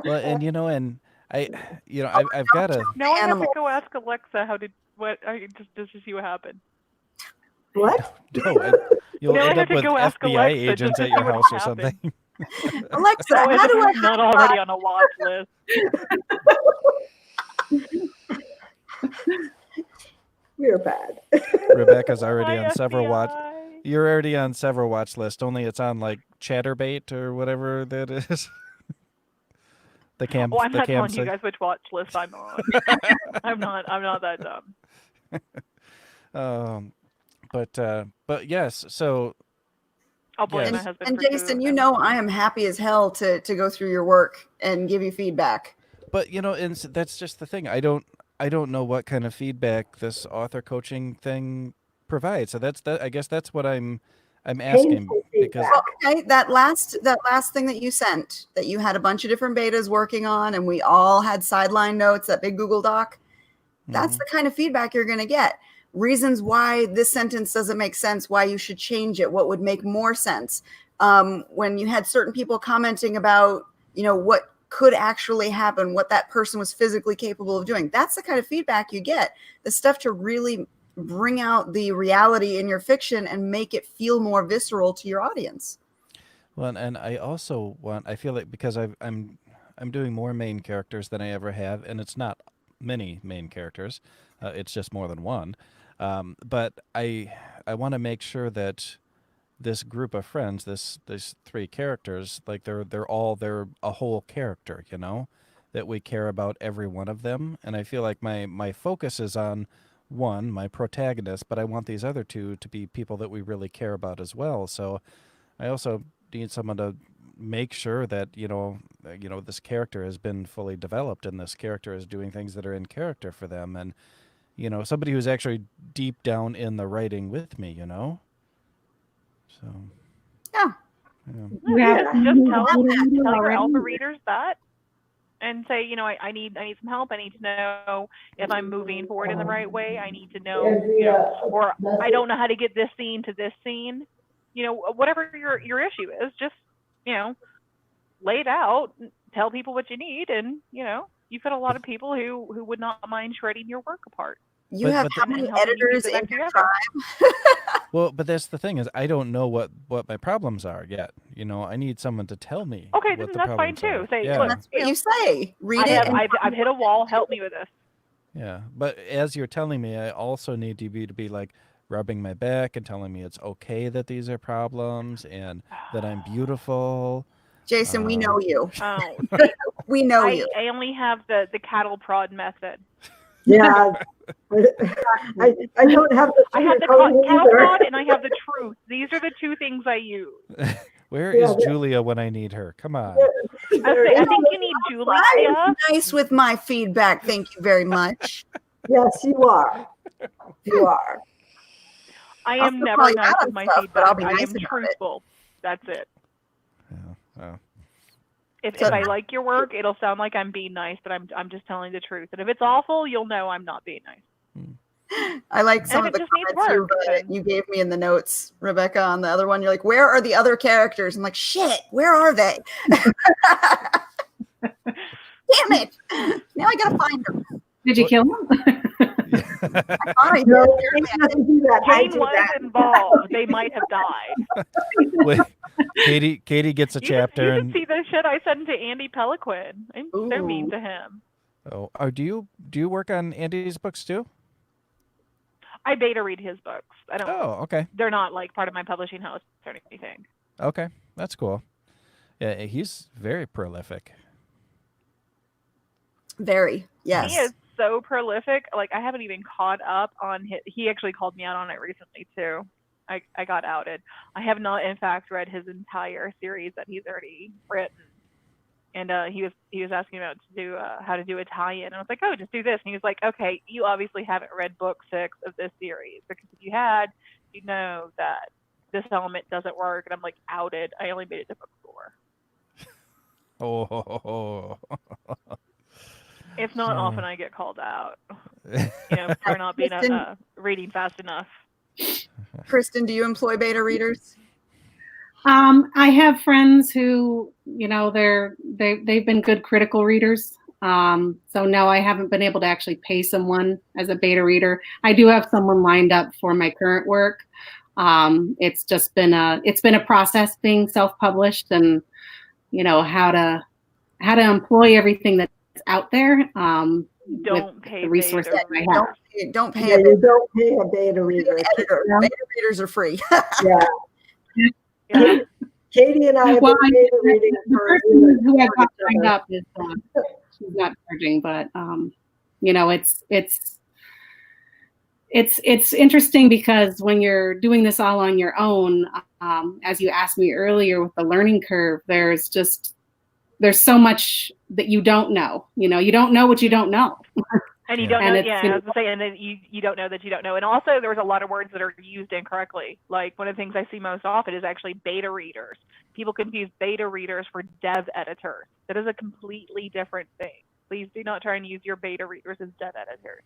Well, and I've got to. No, I have to Animal. go ask Alexa how to. What? Just to see what happened. What? No, you'll No, I end have up to with go ask FBI Alexa just agents to at your see what house or happened. something. Alexa, Oh, how do I it's not already on a watch list. We're bad. Rebecca's already Hi, on several watch. FBI. You're already on several watch lists. Only it's on like Chatterbait or whatever that is. The camp. Oh, I'm the not telling camp you guys which watch list I'm on. I'm not that dumb. But yes. So I'll blame Yes. my husband. And for Jason, two. I am happy as hell to go through your work and give you feedback. But and that's just the thing. I don't know what kind of feedback this author coaching thing provides. So I guess that's what I'm asking Painful because feedback. Okay, that last thing that you sent, that you had a bunch of different betas working on, and we all had sideline notes, that big Google Doc. That's the kind of feedback you're going to get. Reasons why this sentence doesn't make sense, why you should change it, what would make more sense. When you had certain people commenting about, what could actually happen, what that person was physically capable of doing. That's the kind of feedback you get. The stuff to really bring out the reality in your fiction and make it feel more visceral to your audience. Well, and I also I feel like because I'm doing more main characters than I ever have, and it's not many main characters. It's just more than one. But I want to make sure that this group of friends, this 3 characters, like they're a whole character, that we care about every one of them. And I feel like my focus is on one, my protagonist, but I want these other 2 to be people that we really care about as well. So I also need someone to make sure that this character has been fully developed and this character is doing things that are in character for them, and somebody who's actually deep down in the writing with me. So Yeah. Just tell your alpha readers that, and say, I need some help. I need to know if I'm moving forward in the right way. I need to know, or I don't know how to get this scene to this scene. Whatever your issue is, just lay it out, tell people what you need, and you've got a lot of people who would not mind shredding your work apart. You have how many editors in your tribe? Well, but that's the thing is I don't know what my problems are yet. I need someone to tell me. Okay, what then the that's fine problems too. are. Say, Yeah. look, That's what you say. Read it. I've hit a wall. Help me with this. Yeah, but as you're telling me, I also need to be like rubbing my back and telling me it's okay that these are problems and that I'm beautiful. Jason, we know you. Oh, We know you. I only have the cattle prod method. Yeah. I don't have the I have the sugarcoating cattle either. prod and I have the truth. These are the 2 things I use. Where is Julia when I need her? Come on. I think you need Julia. I'm nice with my feedback. Thank you very much. Yes, you are. You are. I I'll am still never call you nice out with on my stuff, but I'll feedback. be I nice am about it. truthful. That's it. Oh. If So- I like your work, it'll sound like I'm being nice, but I'm just telling the truth. And if it's awful, you'll know I'm not being nice. I like some And of it the just needs comments work, you gave me in the notes, Rebecca, on the other one. You're like, where are the other characters? I'm like, shit, where are they? Damn it. Now I got to find them. Did you kill him? Fine. No, Apparently Kate doesn't do that. I Jane do was that. involved. They might have died. Wait, Katie gets a chapter You should and see the shit I sent to Andy Peliquin. I'm so mean Ooh. to him. do you work on Andy's books too? I beta read his books. I don't. Oh, okay. They're not like part of my publishing house or anything. Okay, that's cool. Yeah, he's very prolific. Very. Yes. He is so prolific. Like I haven't even caught up on his. He actually called me out on it recently too. I got outed. I have not, in fact, read his entire series that he's already written. And he was asking about how to do a tie-in. And I was like, oh, just do this. And he was like, okay, you obviously haven't read book 6 of this series, because if you had, you'd know that this element doesn't work. And I'm like, outed. I only made it to book 4. Oh. It's not often I get called out, for not being reading fast enough. Kristin, do you employ beta readers? I have friends who, they've been good critical readers. So no, I haven't been able to actually pay someone as a beta reader. I do have someone lined up for my current work. It's just been a process being self-published, and how to employ everything that's out there. Don't pay the resources beta I have. Don't pay Yeah, a you don't pay a beta beta reader. editor. Yeah. Beta readers are free. Yeah. Yeah. Katie and I have Well, been beta reading the for person who I got each signed other. up is she's not charging, but it's interesting because when you're doing this all on your own, as you asked me earlier with the learning curve, there's so much that you don't know. You don't know what you don't know. And you Yeah. don't know, And yeah, it's- I was saying that you don't know that you don't know. And also there's a lot of words that are used incorrectly. Like one of the things I see most often is actually beta readers. People confuse beta readers for dev editors. That is a completely different thing. Please do not try and use your beta readers as dev editors.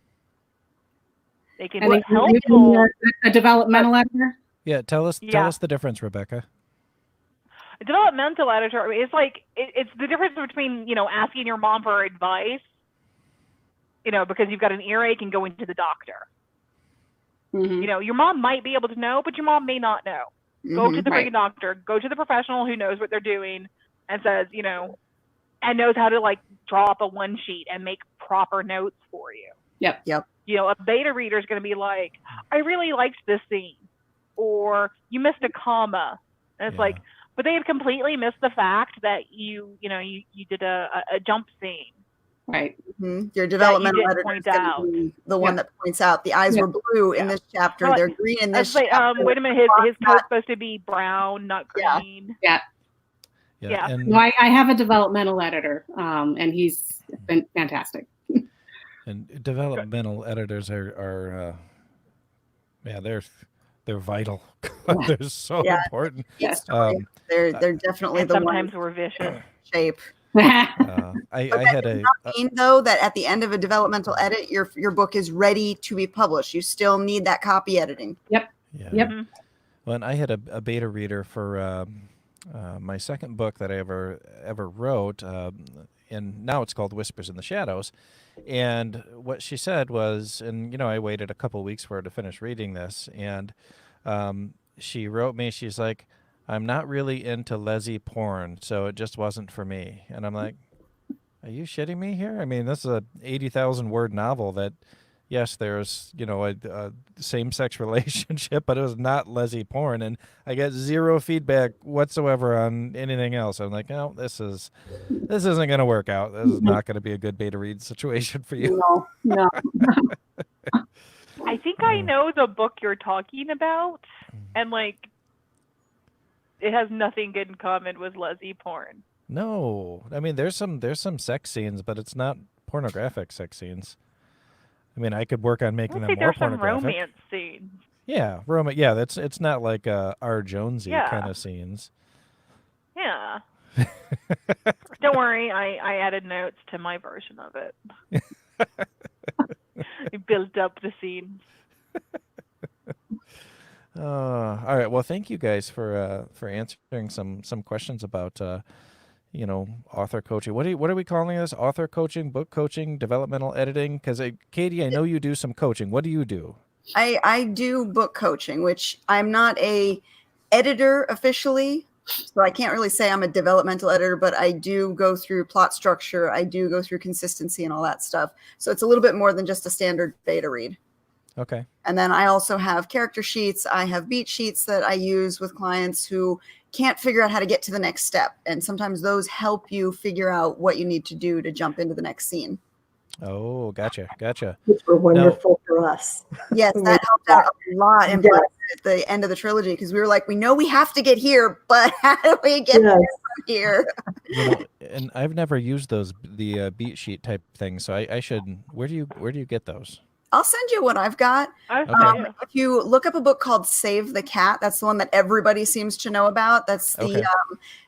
They can And be it's helpful. a developmental editor. Yeah, tell us the difference, Rebekah. A developmental editor is like it's the difference between asking your mom for advice, because you've got an earache and going to the doctor. Mhm. Your mom might be able to know, but your mom may not know. Go to the Right. freaking doctor. Go to the professional who knows what they're doing and says, and knows how to like draw up a one sheet and make proper notes for you. Yep. A beta reader is going to be like, I really liked this scene, or you missed a comma, and it's Yeah. like, but they have completely missed the fact that you did a jump scene. Right. Mhm. Your developmental didn't editor point is going out. to be the one that points out the eyes Yeah. were blue in Yeah. this chapter. Well, They're green in I this was like, chapter. wait a minute, his Not- coat's supposed to be brown, not Yeah. green. Yeah. Yeah. And, No, I have a developmental editor, and he's been fantastic. and developmental editors are they're vital. They're so Yeah. important. Yes, Um, they're definitely And the sometimes one we're vicious. shape. I had a Mean though that at the end of a developmental edit, your book is ready to be published. You still need that copy editing. yeah. Yep. Mhm. Well, and I had a beta reader for my second book that I ever wrote, and now it's called Whispers in the Shadows. And what she said was, and I waited a couple weeks for her to finish reading this, and she wrote me. She's like, I'm not really into lesy porn, so it just wasn't for me. And I'm like, are you shitting me here? I mean, this is a 80,000 word novel that, yes, there's, a same-sex relationship, but it was not lesy porn. And I get zero feedback whatsoever on anything else. I'm like, no, this isn't going to work out. This is not going to be a good beta read situation for you. No. I think I know the book you're talking about, and like, it has nothing in common with lesbian porn. No, I mean, there's some sex scenes, but it's not pornographic sex scenes. I mean, I could work on making them more There's some pornographic. romance scenes. Yeah, Yeah, it's not like R. Jonesy kind of scenes. Yeah. Don't worry, I added notes to my version of it. I built up the scenes. All right. Well, thank you guys for answering some questions about author coaching. What are we calling this? Author coaching, book coaching, developmental editing? Because Katie, I know you do some coaching. What do you do? I do book coaching, which I'm not a editor officially, so I can't really say I'm a developmental editor, but I do go through plot structure. I do go through consistency and all that stuff. So it's a little bit more than just a standard beta read. Okay. And then I also have character sheets. I have beat sheets that I use with clients who can't figure out how to get to the next step. And sometimes those help you figure out what you need to do to jump into the next scene. Oh, gotcha. Which were wonderful for us. Yes, that helped out a lot in at the end of the trilogy, because we were like, we know we have to get here, but how do we get here? And I've never used the beat sheet type thing, so I should. Where do you get those? I'll send you what I've got. If you look up a book called Save the Cat, that's the one that everybody seems to know about. That's the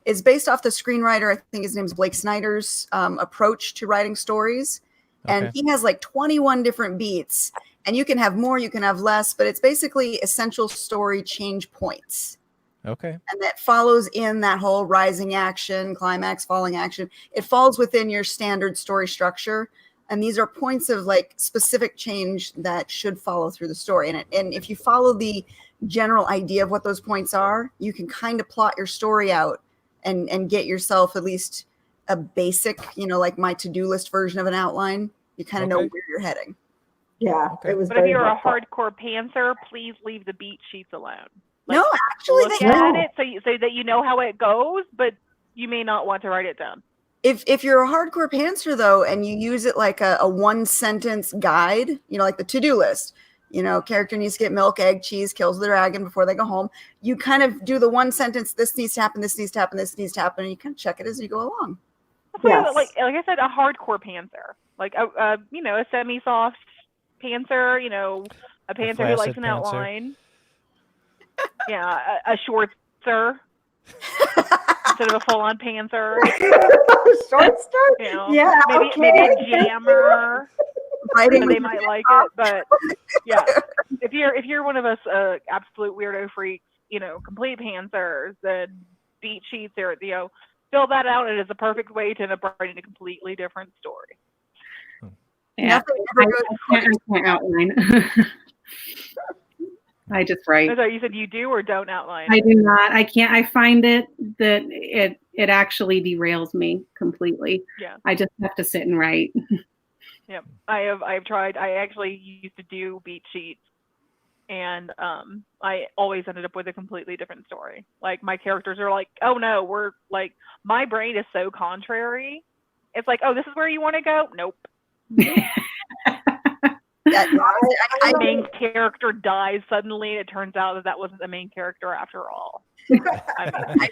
it's based off the screenwriter, I think his name's Blake Snyder's approach to writing stories. And he has like 21 different beats, and you can have more, you can have less, but it's basically essential story change points. Okay. And that follows in that whole rising action, climax, falling action. It falls within your standard story structure. And these are points of like specific change that should follow through the story. And if you follow the general idea of what those points are, you can kind of plot your story out and get yourself at least a basic, like my to-do list version of an outline. You kind of know where you're heading. Yeah, it was. But if you're a hardcore pantser, please leave the beat sheets alone. No, actually, look at it so that you know how it goes, but you may not want to write it down. If you're a hardcore pantser though, and you use it like a one sentence guide, like the to-do list, character needs to get milk, egg, cheese, kills the dragon before they go home. You kind of do the one sentence, this needs to happen, this needs to happen, this needs to happen, and you kind of check it as you go along. Yes. Like I said, a hardcore pantser, like a semi-soft pantser, a pantser who likes an outline. Yeah, a shortser instead of a full-on pantser. Shortster? Yeah, maybe a jammer. They might like it, but yeah, if you're one of us absolute weirdo freaks, complete pantsers, then beat sheets are fill that out. It is a perfect way to end up writing a completely different story. Yeah, I can't outline. I just write. So you said you do or don't outline? I do not. I can't. I find that it actually derails me completely. Yeah. I just have to sit and write. Yep. I've tried. I actually used to do beat sheets, and I always ended up with a completely different story. Like my characters are like, oh no, we're like, my brain is so contrary. It's like, oh, this is where you want to go? Nope. The main character dies suddenly, and it turns out that wasn't the main character after all. I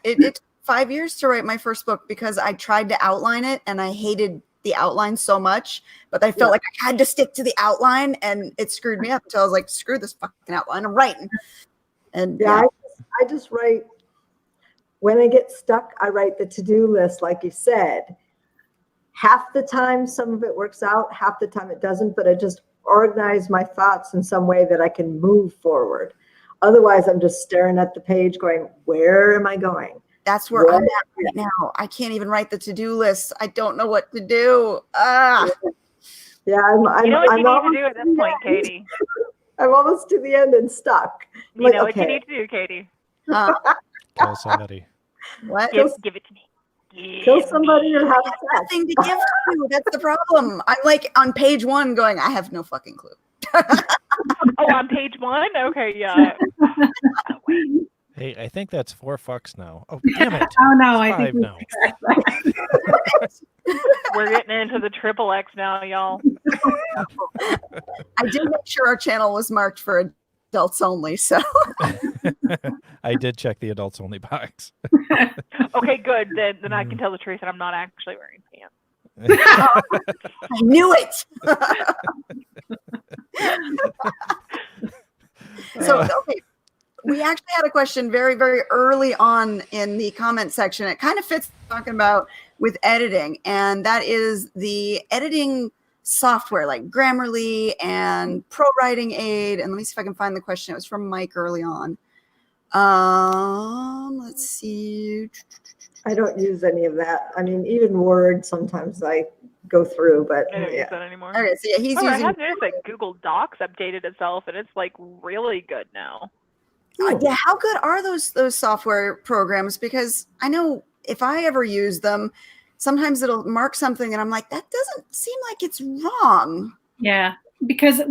it took 5 years to write my first book because I tried to outline it and I hated the outline so much, but I felt like I had to stick to the outline, and it screwed me up until I was like, screw this fucking outline, I'm writing. And I just write. When I get stuck, I write the to-do list, like you said. Half the time, some of it works out. Half the time, it doesn't. But I just organize my thoughts in some way that I can move forward. Otherwise, I'm just staring at the page going, where am I going? That's where I'm at right now. I can't even write the to-do list. I don't know what to do. Yeah, you know what you need to do at this point, Katie? I'm almost to the end and stuck. You know what you need to do, Katie? Tell somebody. What? Give it to me. Kill somebody or have sex. Nothing to give to you. That's the problem. I'm like on page 1 going, I have no fucking clue. Oh, on page 1? Okay, yeah. Hey, I think that's 4 fucks now. Oh, damn it. Oh, no, I 5 think now. We're getting into the triple X now, y'all. I did make sure our channel was marked for adults only, so. I did check the adults only box. Okay, good. Then I can tell the truth, and I'm not actually wearing pants. I knew it. So, okay. We actually had a question very, very early on in the comment section. It kind of fits talking about with editing, and that is the editing software like Grammarly and Pro Writing Aid. And let me see if I can find the question. It was from Mike early on. Let's see. I don't use any of that. I mean, even Word, sometimes I go through, but I don't use yeah. that anymore. Okay, so yeah, he's Oh, I using. have noticed that Google Docs updated itself, and it's like really good now. Yeah, how good are those software programs? Because I know if I ever use them, sometimes it'll mark something, and I'm like, that doesn't seem like it's wrong. Yeah, because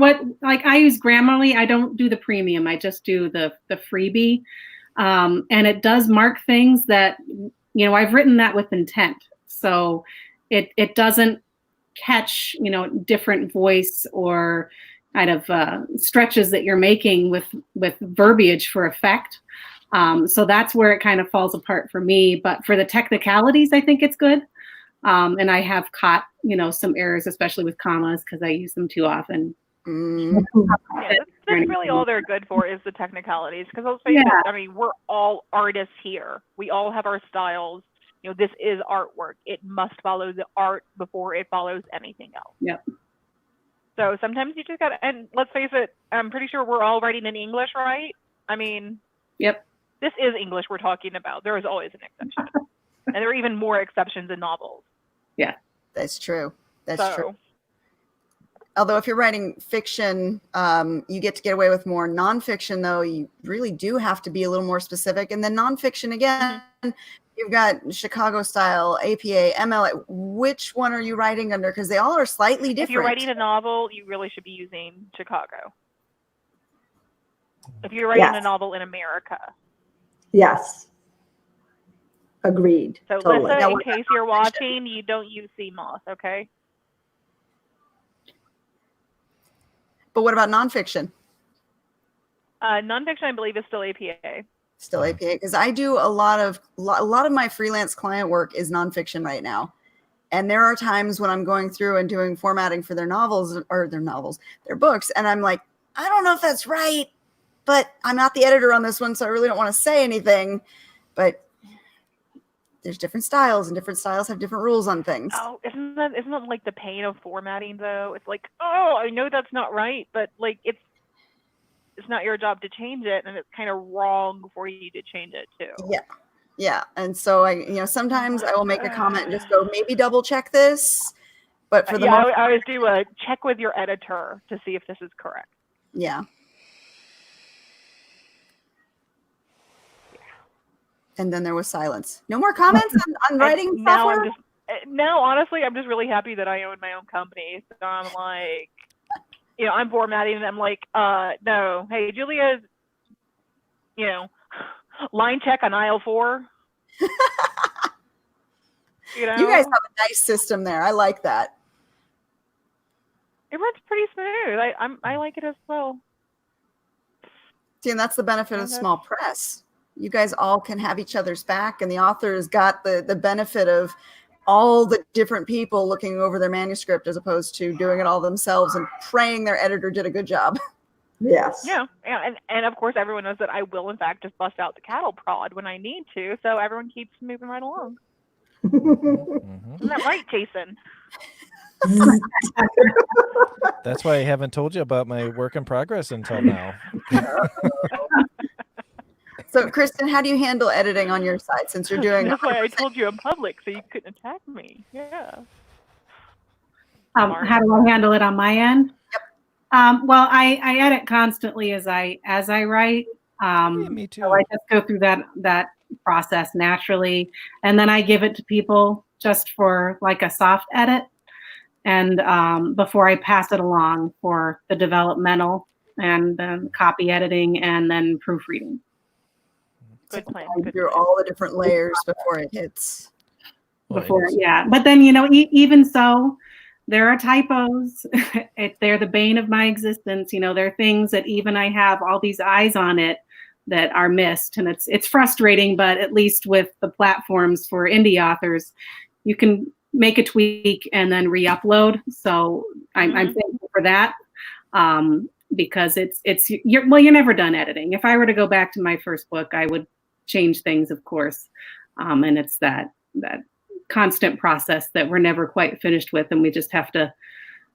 I use Grammarly. I don't do the premium. I just do the freebie, and it does mark things that I've written that with intent, so it doesn't catch different voice or kind of stretches that you're making with verbiage for effect. So that's where it kind of falls apart for me. But for the technicalities, I think it's good. And I have caught, some errors, especially with commas, because I use them too often. Mm. Yeah, that's really all they're good for is the technicalities. Because let's face it, I mean, we're all artists here. We all have our styles. This is artwork. It must follow the art before it follows anything else. Yep. So sometimes you just got to, and let's face it, I'm pretty sure we're all writing in English, right? I mean, yep. This is English we're talking about. There is always an exception. And there are even more exceptions in novels. Yeah. That's true. That's true. Although if you're writing fiction, you get to get away with more. Nonfiction, though, you really do have to be a little more specific. And then nonfiction, again, you've got Chicago style, APA, MLA. Which one are you writing under? Because they all are slightly different. If you're writing a novel, you really should be using Chicago. If you're writing a novel in America. Yes. Agreed. So totally. Lissa, in case you're watching, you don't use CMOS, okay? But what about nonfiction? Nonfiction, I believe, is still APA. Still APA, because I do a lot of my freelance client work is nonfiction right now, and there are times when I'm going through and doing formatting for their books, and I'm like, I don't know if that's right, but I'm not the editor on this one, so I really don't want to say anything. But there's different styles, and different styles have different rules on things. Oh, isn't that like the pain of formatting though? It's like, oh, I know that's not right, but like it's not your job to change it, and it's kind of wrong for you to change it too. Yeah. And so sometimes I will make a comment and just go, maybe double check this. But for the I always do a check with your editor to see if this is correct. Yeah. And then there was silence. No more comments on writing software? Now, honestly, I'm just really happy that I own my own company. So I'm like, I'm formatting and I'm like, no. Hey, Julia's, line check on aisle 4. You guys have a nice system there. I like that. It runs pretty smooth. I like it as well. See, and that's the benefit of small press. You guys all can have each other's back, and the author's got the benefit of all the different people looking over their manuscript as opposed to doing it all themselves and praying their editor did a good job. Yes. Yeah. And of course, everyone knows that I will, in fact, just bust out the cattle prod when I need to. So everyone keeps moving right along. Isn't that right, Jason? That's why I haven't told you about my work in progress until now. So, Kristin, how do you handle editing on your side since you're doing? That's why I told you in public, so you couldn't attack me. Yeah. How do I handle it on my end? Yep. Well, I edit constantly as I write. Me too. So I just go through that process naturally, and then I give it to people just for like a soft edit, and before I pass it along for the developmental and copy editing and then proofreading. Good plan. Through all the different layers before it hits. But then even so, there are typos. They're the bane of my existence. There are things that even I have all these eyes on it that are missed, and it's frustrating. But at least with the platforms for indie authors, you can make a tweak and then re-upload. So I'm thankful for that. Because you're never done editing. If I were to go back to my first book, I would change things, of course. And it's that constant process that we're never quite finished with, and we just have to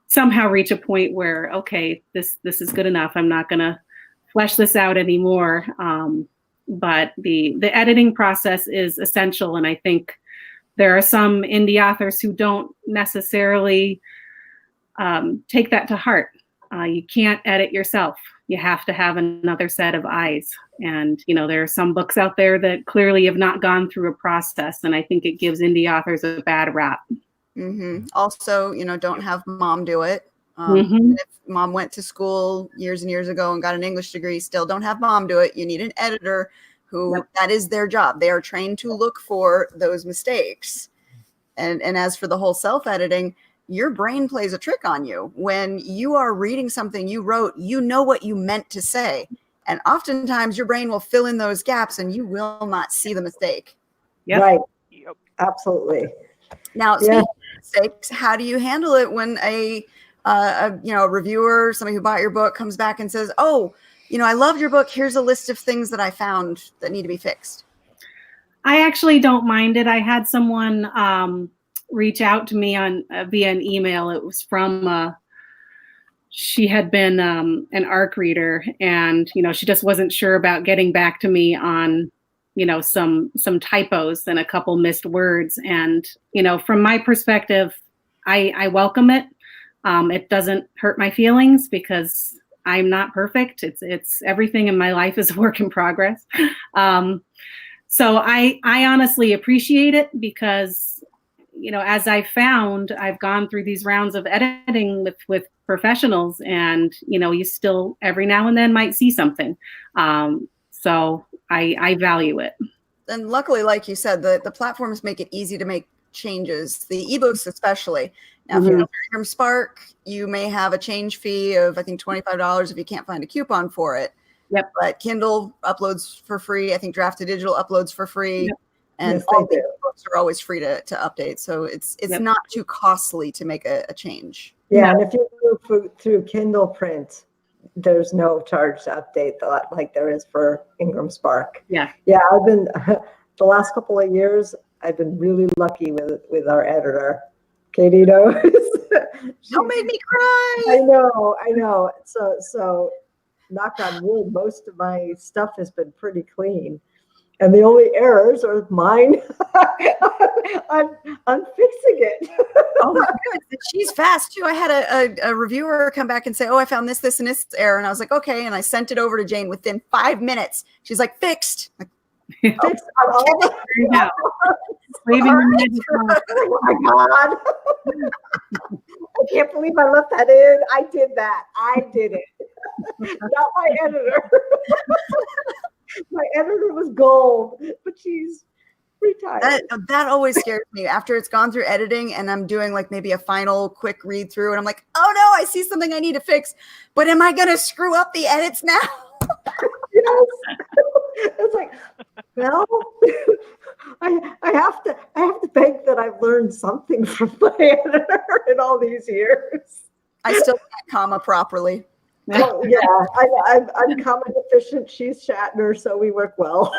somehow reach a point where, okay, this is good enough. I'm not gonna flesh this out anymore. but the editing process is essential. And I think there are some indie authors who don't necessarily take that to heart. You can't edit yourself. You have to have another set of eyes. And, there are some books out there that clearly have not gone through a process. And I think it gives indie authors a bad rap. Mm-hmm. Also, don't have mom do it. Mm-hmm. If mom went to school years and years ago and got an English degree, still don't have mom do it. You need an editor who that is their job. They are trained to look for those mistakes. And as for the whole self-editing, your brain plays a trick on you. When you are reading something you wrote, you know what you meant to say. And oftentimes your brain will fill in those gaps and you will not see the mistake. Yep. Right. Yep. Absolutely. Now, speaking of mistakes, how do you handle it when a reviewer, somebody who bought your book, comes back and says, "Oh, I loved your book. Here's a list of things that I found that need to be fixed"? I actually don't mind it. I had someone reach out to me via an email. It was from she had been an ARC reader, and she just wasn't sure about getting back to me on some typos and a couple missed words. And from my perspective, I welcome it. It doesn't hurt my feelings because I'm not perfect. It's everything in my life is a work in progress. So I honestly appreciate it because, as I found, I've gone through these rounds of editing with professionals, and, you still every now and then might see something. So I value it. And luckily, like you said, the platforms make it easy to make changes, the ebooks especially. Now, if you have Ingram Spark, you may have a change fee of, I think, $25 if you can't find a coupon for it. Yep. But Kindle uploads for free. I think Drafted Digital uploads for free. Yep. And Yes, all they the do. books are always free to update. So it's Yep. not too costly to make a change. Yeah, and if you go through Kindle print, there's no charge to update like there is for Ingram Spark. Yeah. Yeah, I've been the last couple of years, I've been really lucky with our editor. Katie knows. Don't make me cry. I know. So knock on wood, most of my stuff has been pretty clean. And the only errors are mine. I'm fixing it. Oh my goodness, she's fast too. I had a reviewer come back and say, "Oh, I found this and this error," and I was like, "Okay," and I sent it over to Jane within 5 minutes. She's like, "Fixed." Like, Fixed on all the There you go. Waving the magic wand. Oh my God. I can't believe I left that in. I did that. I did it. Not my editor. My editor was gold, but she's retired. that always scares me after it's gone through editing and I'm doing like maybe a final quick read through and I'm like, oh no, I see something I need to fix, but am I going to screw up the edits now? Yes. It's like, well, I have to think that I've learned something from my editor in all these years. I still can't comma properly. Well, yeah, I'm comma deficient. She's Shatner, so we work well.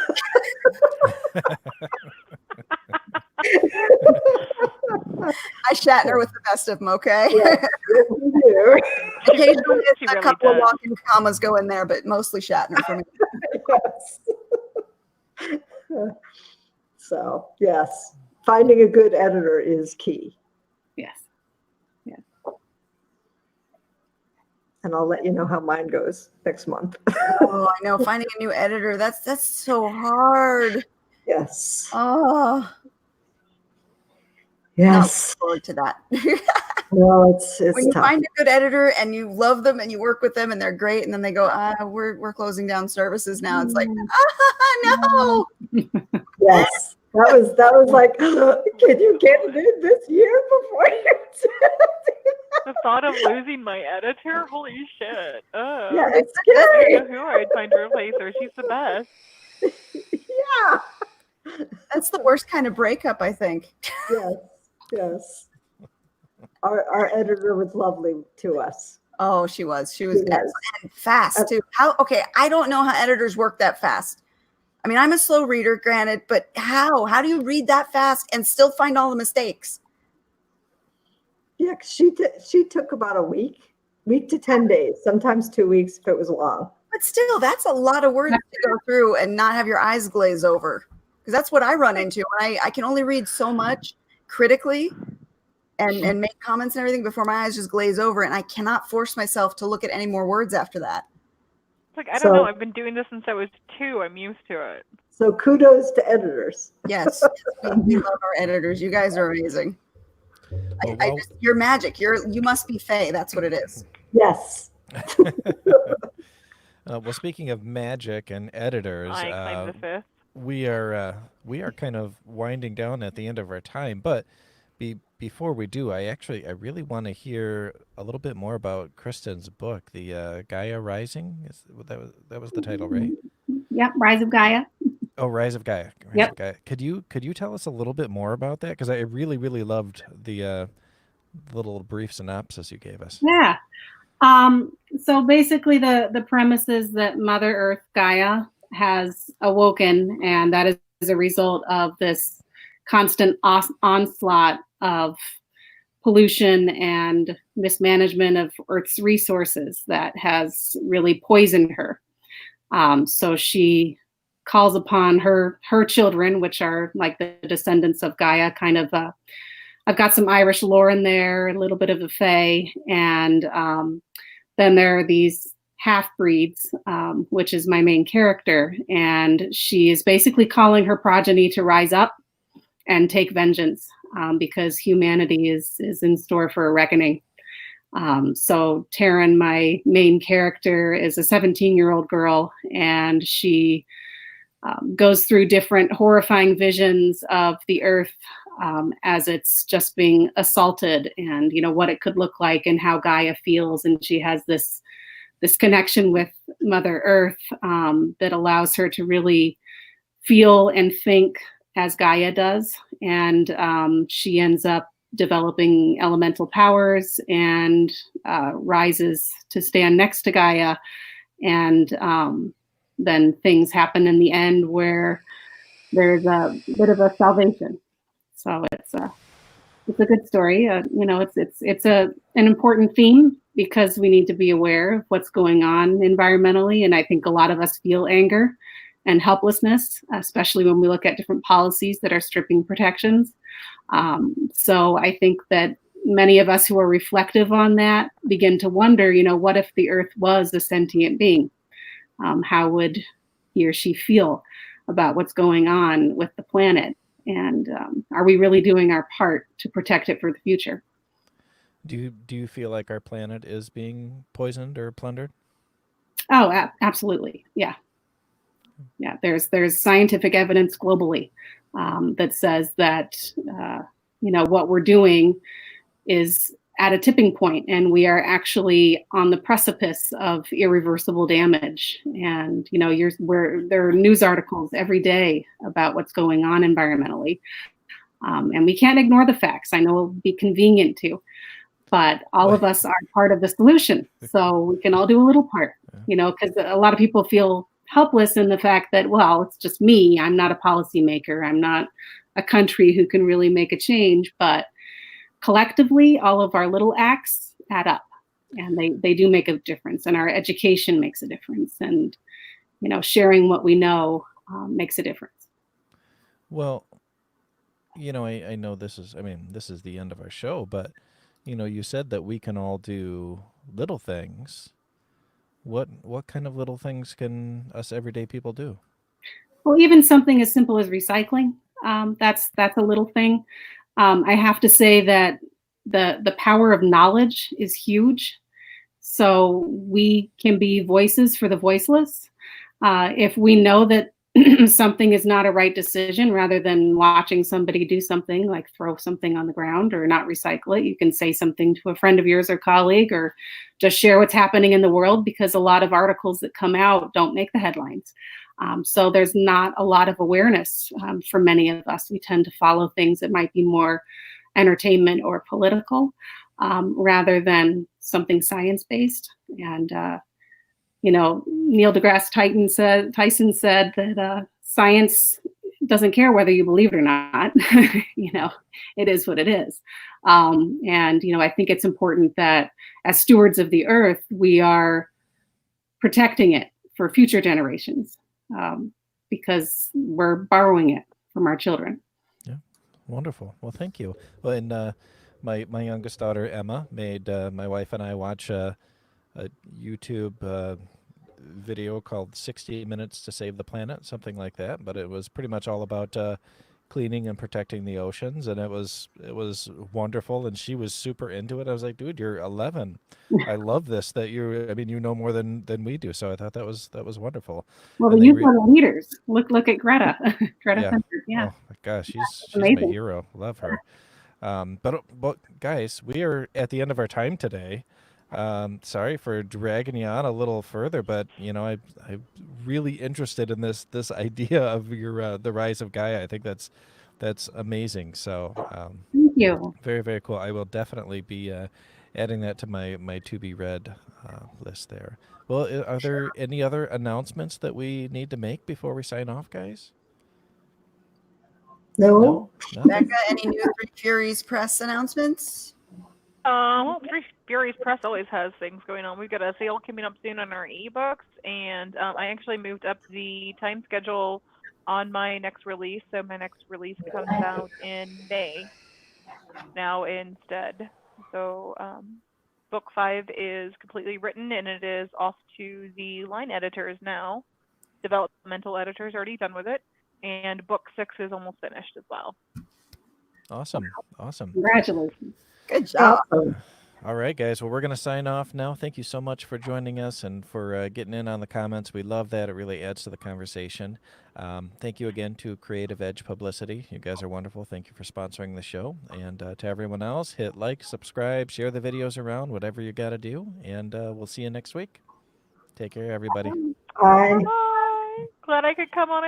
I Shatner with the best of them, okay? Yes, we do. Occasionally She a really couple of does. walking commas go in there, but mostly Shatner for me. Yes. So, yes, finding a good editor is key. Yes. And I'll let you know how mine goes next month. Oh, I know. Finding a new editor, that's so hard. Yes. Oh, Yes. look forward to that. No, it's When you tough. find a good editor and you love them and you work with them and they're great, and then they go, we're closing down services now. It's like, no. Yes. That was like, can you get it in this year before you The thought of losing my editor, holy shit. Oh. Yeah, it's I scary. don't know who I'd find to replace her. She's the best. Yeah. That's the worst kind of breakup, I think. Yes. Our editor was lovely to us. Oh, she was Yes. excellent and fast too. Okay, I don't know how editors work that fast. I mean, I'm a slow reader, granted, but how do you read that fast and still find all the mistakes? Yeah, 'cause she took about a week to 10 days, sometimes 2 weeks if it was long. But still, that's a lot of words to go through and not have your eyes glaze over. Because that's what I run into. I can only read so much critically and make comments and everything before my eyes just glaze over. And I cannot force myself to look at any more words after that. It's like, I don't know. I've been doing this since I was 2. I'm used to it. So kudos to editors. Yes, we love our editors. You guys are amazing. You're magic. You must be Faye. That's what it is. Yes. Well, speaking of magic and editors, I claim the 5th. we are kind of winding down at the end of our time. But before we do, I really want to hear a little bit more about Kristin's book, the Gaia Rising. That was the title, right? Yep, Rise of Gaia. Oh, Rise of Gaia. Rise of Gaia. Could you tell us a little bit more about that? Because I really, really loved the little brief synopsis you gave us. Yeah. So basically the premise is that Mother Earth Gaia has awoken, and that is a result of this constant onslaught of pollution and mismanagement of Earth's resources that has really poisoned her. So she calls upon her children, which are like the descendants of Gaia, kind of. I've got some Irish lore in there, a little bit of a Fae, and then there are these half-breeds, which is my main character, and she is basically calling her progeny to rise up and take vengeance because humanity is in store for a reckoning. So Taryn, my main character, is a 17-year-old girl, and she goes through different horrifying visions of the Earth as it's just being assaulted, and what it could look like and how Gaia feels. And she has this connection with Mother Earth that allows her to really feel and think as Gaia does. And she ends up developing elemental powers and rises to stand next to Gaia. And then things happen in the end where there's a bit of a salvation. So it's a good story. It's an important theme because we need to be aware of what's going on environmentally. And I think a lot of us feel anger and helplessness, especially when we look at different policies that are stripping protections. So I think that many of us who are reflective on that begin to wonder, what if the Earth was a sentient being? How would he or she feel about what's going on with the planet? And are we really doing our part to protect it for the future? Do you feel like our planet is being poisoned or plundered? Oh, absolutely. Yeah. There's scientific evidence globally that says that what we're doing is at a tipping point, and we are actually on the precipice of irreversible damage. And there are news articles every day about what's going on environmentally, and we can't ignore the facts. I know it'll be convenient to, but all of us are part of the solution, so we can all do a little part. Because a lot of people feel helpless in the fact that, well, it's just me. I'm not a policymaker. I'm not a country who can really make a change, but collectively, all of our little acts add up, and they do make a difference, and our education makes a difference, and sharing what we know makes a difference. Well, I know this is the end of our show, but you said that we can all do little things. What kind of little things can us everyday people do? Well, even something as simple as recycling, that's a little thing. I have to say that the power of knowledge is huge. So we can be voices for the voiceless. If we know that something is not a right decision, rather than watching somebody do something like throw something on the ground or not recycle it, you can say something to a friend of yours or colleague, or just share what's happening in the world, because a lot of articles that come out don't make the headlines. So there's not a lot of awareness for many of us. We tend to follow things that might be more entertainment or political rather than something science-based. And, Neil deGrasse Tyson said that science doesn't care whether you believe it or not. It is what it is. I think it's important that as stewards of the Earth, we are protecting it for future generations, because we're borrowing it from our children. Wonderful. Well, thank you. Well, and my youngest daughter Emma made my wife and I watch a YouTube video called 60 Minutes to Save the Planet, something like that. But it was pretty much all about cleaning and protecting the oceans, and it was wonderful. And she was super into it. I was like, dude, you're 11. I love this. I mean, you know more than we do. So I thought that was wonderful. Well, And the they youth are the leaders. Look at Greta. Greta Yeah. Thunberg. Yeah. Oh my gosh, she's my amazing. hero. Love her. But guys, we are at the end of our time today. Sorry for dragging you on a little further, but you know, I'm really interested in this idea of your the rise of Gaia. I think that's amazing. So Thank you. very, very cool. I will definitely be adding that to my to be read list there. Well, are there any other announcements that we need to make before we sign off, guys? No? No? Becca, any new Three Furies press announcements? Well, Three Furies Press always has things going on. We've got a sale coming up soon on our ebooks, and I actually moved up the time schedule on my next release. So my next release comes out in May now instead. So book 5 is completely written, and it is off to the line editors now. Developmental editors already done with it, and book 6 is almost finished as well. Awesome. Congratulations. Good job. Awesome. All right, guys. Well, we're going to sign off now. Thank you so much for joining us and for getting in on the comments. We love that. It really adds to the conversation. Thank you again to Creative Edge Publicity. You guys are wonderful. Thank you for sponsoring the show. And to everyone else, hit like, subscribe, share the videos around, whatever you got to do. And we'll see you next week. Take care, everybody. Bye. Bye. Glad I could come on and